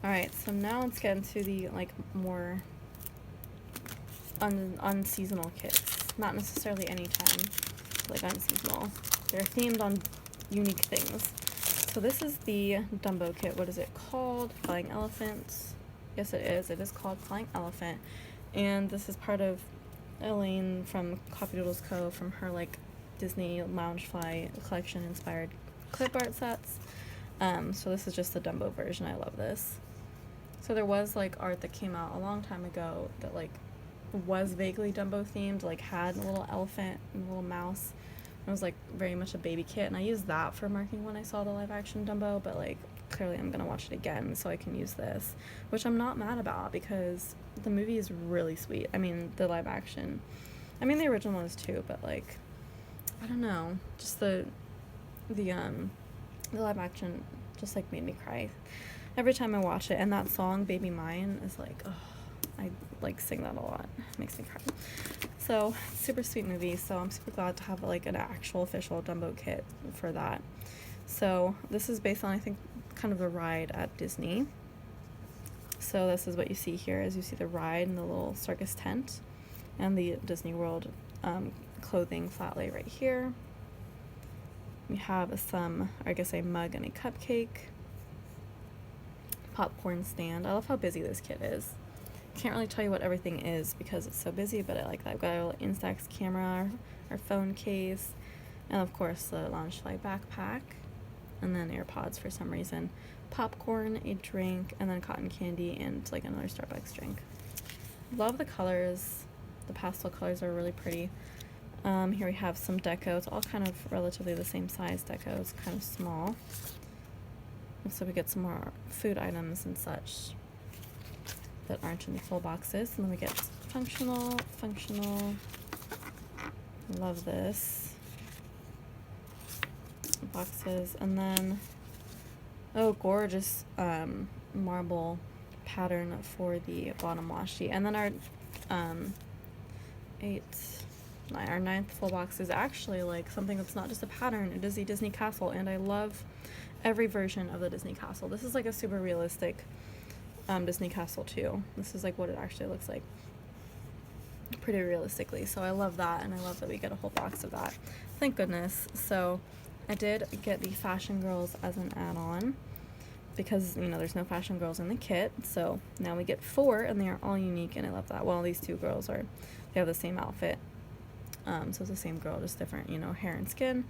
Alright, so now let's get into the like more unseasonal kits. Not necessarily anytime, like unseasonal. They're themed on unique things. So this is the Dumbo kit. What is it called? Flying Elephants. Yes, it is. It is called Flying Elephant. And this is part of Elaine from Coffee Doodles Co. from her like Disney Loungefly collection inspired clip art sets. So this is just the Dumbo version. I love this. So there was like art that came out a long time ago that like was vaguely Dumbo themed, like had a little elephant and a little mouse. It was like very much a baby kit, and I used that for marking when I saw the live action Dumbo, but like clearly I'm gonna watch it again so I can use this, which I'm not mad about because the movie is really sweet. I mean, the live action, I mean the original is too, but like, I don't know, just the live action just like made me cry every time I watch it, and that song Baby Mine is like, oh, I like sing that a lot. It makes me cry. So super sweet movie. So I'm super glad to have like an actual official Dumbo kit for that. So this is based on, I think, kind of the ride at Disney. So this is what you see here, is you see the ride and the little circus tent and the Disney World clothing flat lay right here. We have a mug and a cupcake. Popcorn stand. I love how busy this kit is. Can't really tell you what everything is because it's so busy, but I like that. I've got a little Instax camera, our phone case, and of course the Loungefly backpack, and then AirPods for some reason, popcorn, a drink, and then cotton candy and like another Starbucks drink. Love the colors. The pastel colors are really pretty. Here we have some deco. It's all kind of relatively the same size deco. It's kind of small. So we get some more food items and such that aren't in the full boxes. And then we get functional. Love this. Boxes. And then, oh, gorgeous marble pattern for the bottom washi. And then our our 9th full box is actually like something that's not just a pattern. It is the Disney Castle, and I love every version of the Disney Castle. This is like a super realistic Disney Castle too. This is like what it actually looks like, pretty realistically. So I love that, and I love that we get a whole box of that. Thank goodness. So I did get the Fashion Girls as an add-on because, you know, there's no Fashion Girls in the kit, so now we get 4, and they are all unique, and I love that. Well, these 2 girls they have the same outfit, so it's the same girl, just different, you know, hair and skin,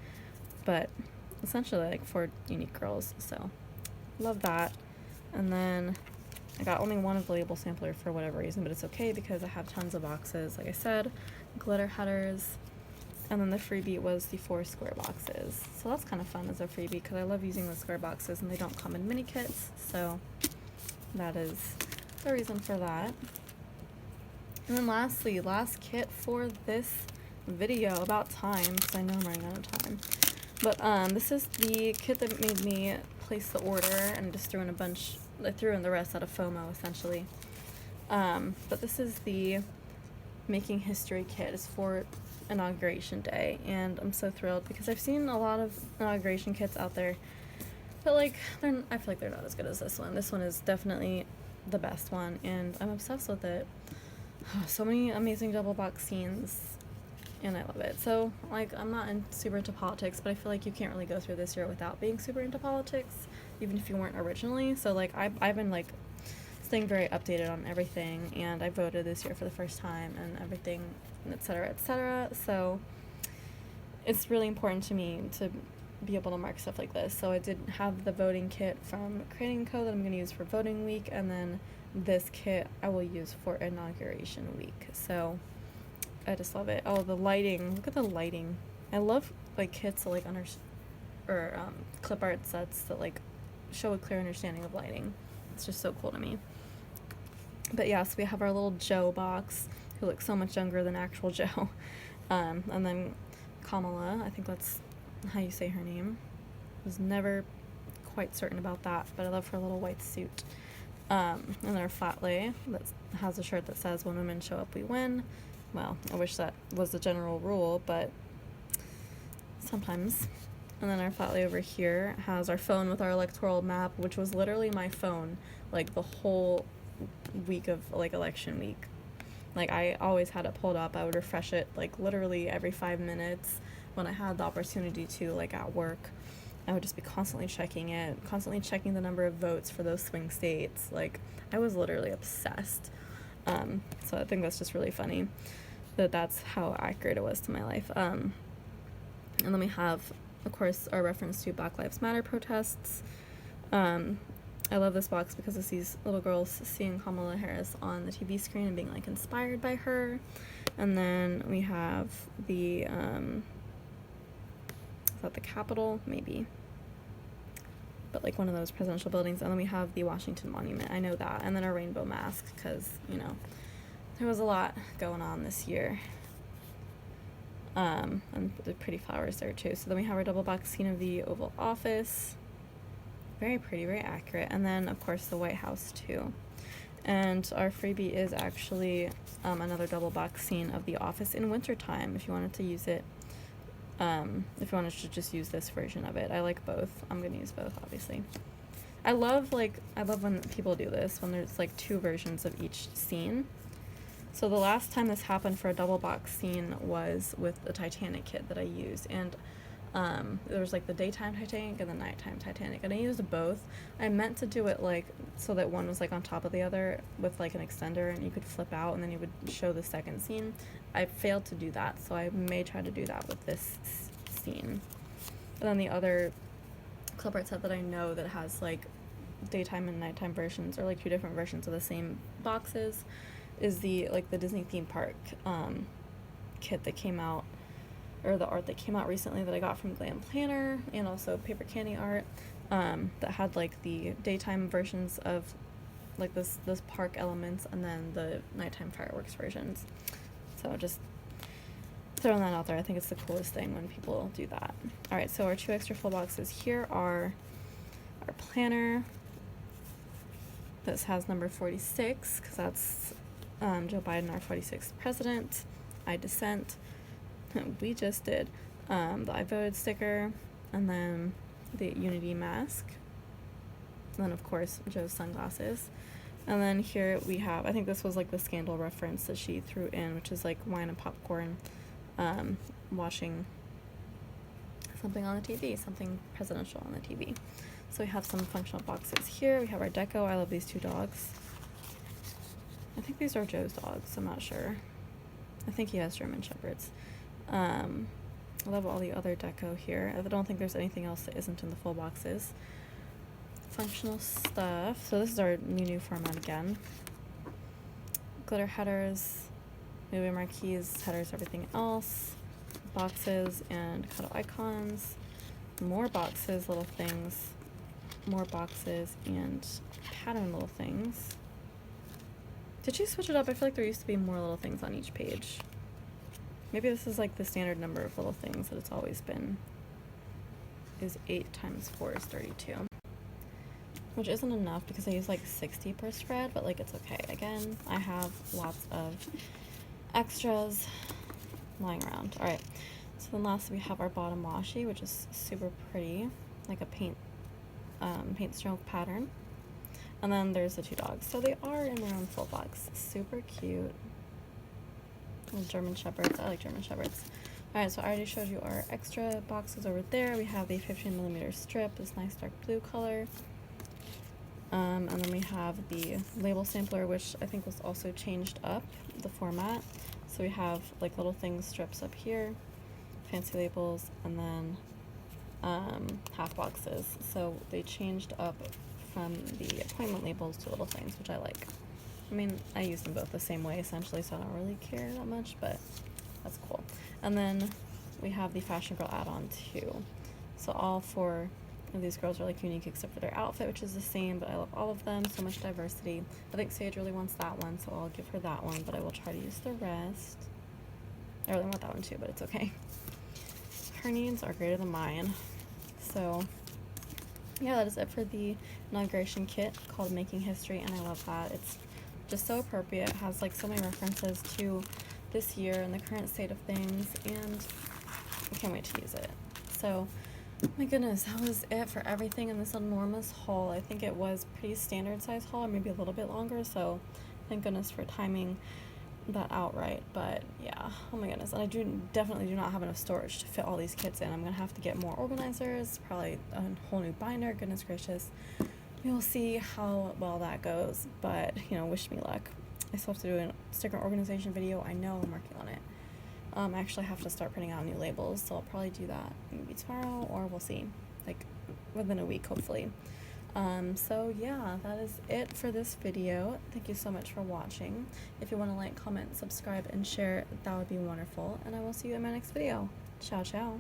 but essentially like 4 unique girls, so love that. And then I got only one of the label sampler for whatever reason, but it's okay because I have tons of boxes, like I said, glitter headers, and then the freebie was the 4 square boxes. So that's kind of fun as a freebie because I love using the square boxes and they don't come in mini kits, so that is the reason for that. And then lastly, last kit for this video, about time, because I know I'm running out of time. But this is the kit that made me place the order and just threw in a bunch, I threw in the rest out of FOMO essentially. But this is the Making History kit. It's for Inauguration Day, and I'm so thrilled because I've seen a lot of inauguration kits out there, but like I feel like they're not as good as this one. This one is definitely the best one, and I'm obsessed with it. So many amazing double box scenes, and I love it. So like I'm not super into politics, but I feel like you can't really go through this year without being super into politics, even if you weren't originally. So like I've been like staying very updated on everything, and I voted this year for the first time and everything, etc., etc. So it's really important to me to be able to mark stuff like this. So I did have the voting kit from ScribblePrintsCo that I'm going to use for voting week, and then this kit I will use for inauguration week. So I just love it. Oh, the lighting, look at the lighting. I love like kits that like clip art sets that like show a clear understanding of lighting. It's just so cool to me. But yeah, so we have our little Joe box, who looks so much younger than actual Joe. And then Kamala, I think that's how you say her name. Was never quite certain about that, but I love her little white suit. And then our flat lay that has a shirt that says, "When women show up, we win." Well, I wish that was the general rule, but sometimes. And then our flat lay over here has our phone with our electoral map, which was literally my phone, like the whole week of like election week. Like I always had it pulled up. I would refresh it like literally every 5 minutes when I had the opportunity to, like at work. I would just be constantly checking it, constantly checking the number of votes for those swing states. Like I was literally obsessed. So I think that's just really funny that that's how accurate it was to my life. And then we have, of course, our reference to Black Lives Matter protests. I love this box because it's these little girls seeing Kamala Harris on the TV screen and being like inspired by her. And then we have the, is that the Capitol? Maybe. But like one of those presidential buildings. And then we have the Washington Monument. I know that. And then a rainbow mask because, you know, there was a lot going on this year. And the pretty flowers there too. So then we have our double box scene of the Oval Office. Very pretty, very accurate. And then, of course, the White House, too. And our freebie is actually another double box scene of the office in wintertime, if you wanted to use it. If you wanted to just use this version of it. I like both. I'm going to use both, obviously. I love when people do this, when there's, like, 2 versions of each scene. So the last time this happened for a double box scene was with the Titanic kit that I used. And there was like the daytime Titanic and the nighttime Titanic, and I used both. I meant to do it like so that one was like on top of the other with like an extender, and you could flip out and then you would show the second scene. I failed to do that, so I may try to do that with this scene. And then the other clip art set that I know that has like daytime and nighttime versions, or like 2 different versions of the same boxes, is the Disney theme park kit that came out, or the art that came out recently that I got from Glam Planner, and also Paper Candy art, that had like the daytime versions of like this park elements, and then the nighttime fireworks versions. So just throwing that out there. I think it's the coolest thing when people do that. All right, so our 2 extra full boxes here are our planner. This has number 46 because that's Joe Biden, our 46th president. I dissent. We just did the I voted sticker, and then the unity mask, and then of course Joe's sunglasses. And then here we have, I think this was like the scandal reference that she threw in, which is like wine and popcorn, watching something on the TV, something presidential on the TV. So we have some functional boxes here. We have our deco. I love these two dogs. I think these are Joe's dogs. I'm not sure. I think he has German Shepherds. I love all the other deco here. I don't think there's anything else that isn't in the full boxes. Functional stuff. So this is our new format again. Glitter headers, movie marquees, headers, everything else. Boxes and cutout icons. More boxes, little things. More boxes and pattern little things. Did you switch it up? I feel like there used to be more little things on each page. Maybe this is like the standard number of little things that it's always been. Is 8 times 4 is 32. Which isn't enough because I use like 60 per spread, but like it's okay. Again, I have lots of extras lying around. Alright, so then last we have our bottom washi, which is super pretty, like a paint stroke pattern. And then there's the two dogs. So they are in their own full box. Super cute. Little German Shepherds. I like German Shepherds. Alright, so I already showed you our extra boxes over there. We have the 15mm strip, this nice dark blue color. And then we have the label sampler, which I think was also changed up, the format. So we have like little things, strips up here, fancy labels, and then half boxes. So they changed up from the appointment labels to little things, which I like. I mean, I use them both the same way essentially, so I don't really care that much, but that's cool. And then we have the Fashion Girl add-on too. So all 4 of these girls are like unique except for their outfit, which is the same, but I love all of them. So much diversity. I think Sage really wants that one, so I'll give her that one, but I will try to use the rest. I really want that one too, but it's okay. Her needs are greater than mine. So yeah, that is it for the inauguration kit called Making History, and I love that. It's just so appropriate. It has like so many references to this year and the current state of things, and I can't wait to use it. So my goodness, that was it for everything in this enormous haul. I think it was pretty standard size haul, or maybe a little bit longer, so thank goodness for timing that out right. But yeah, oh my goodness. And I definitely do not have enough storage to fit all these kits in. I'm gonna have to get more organizers, probably a whole new binder. Goodness gracious, we'll see how well that goes, but you know, wish me luck. I still have to do a sticker organization video. I know, I'm working on it. I actually have to start printing out new labels, so I'll probably do that maybe tomorrow, or we'll see, like within a week hopefully. So yeah, that is it for this video. Thank you so much for watching. If you want to like, comment, subscribe, and share, that would be wonderful, and I will see you in my next video. Ciao, ciao.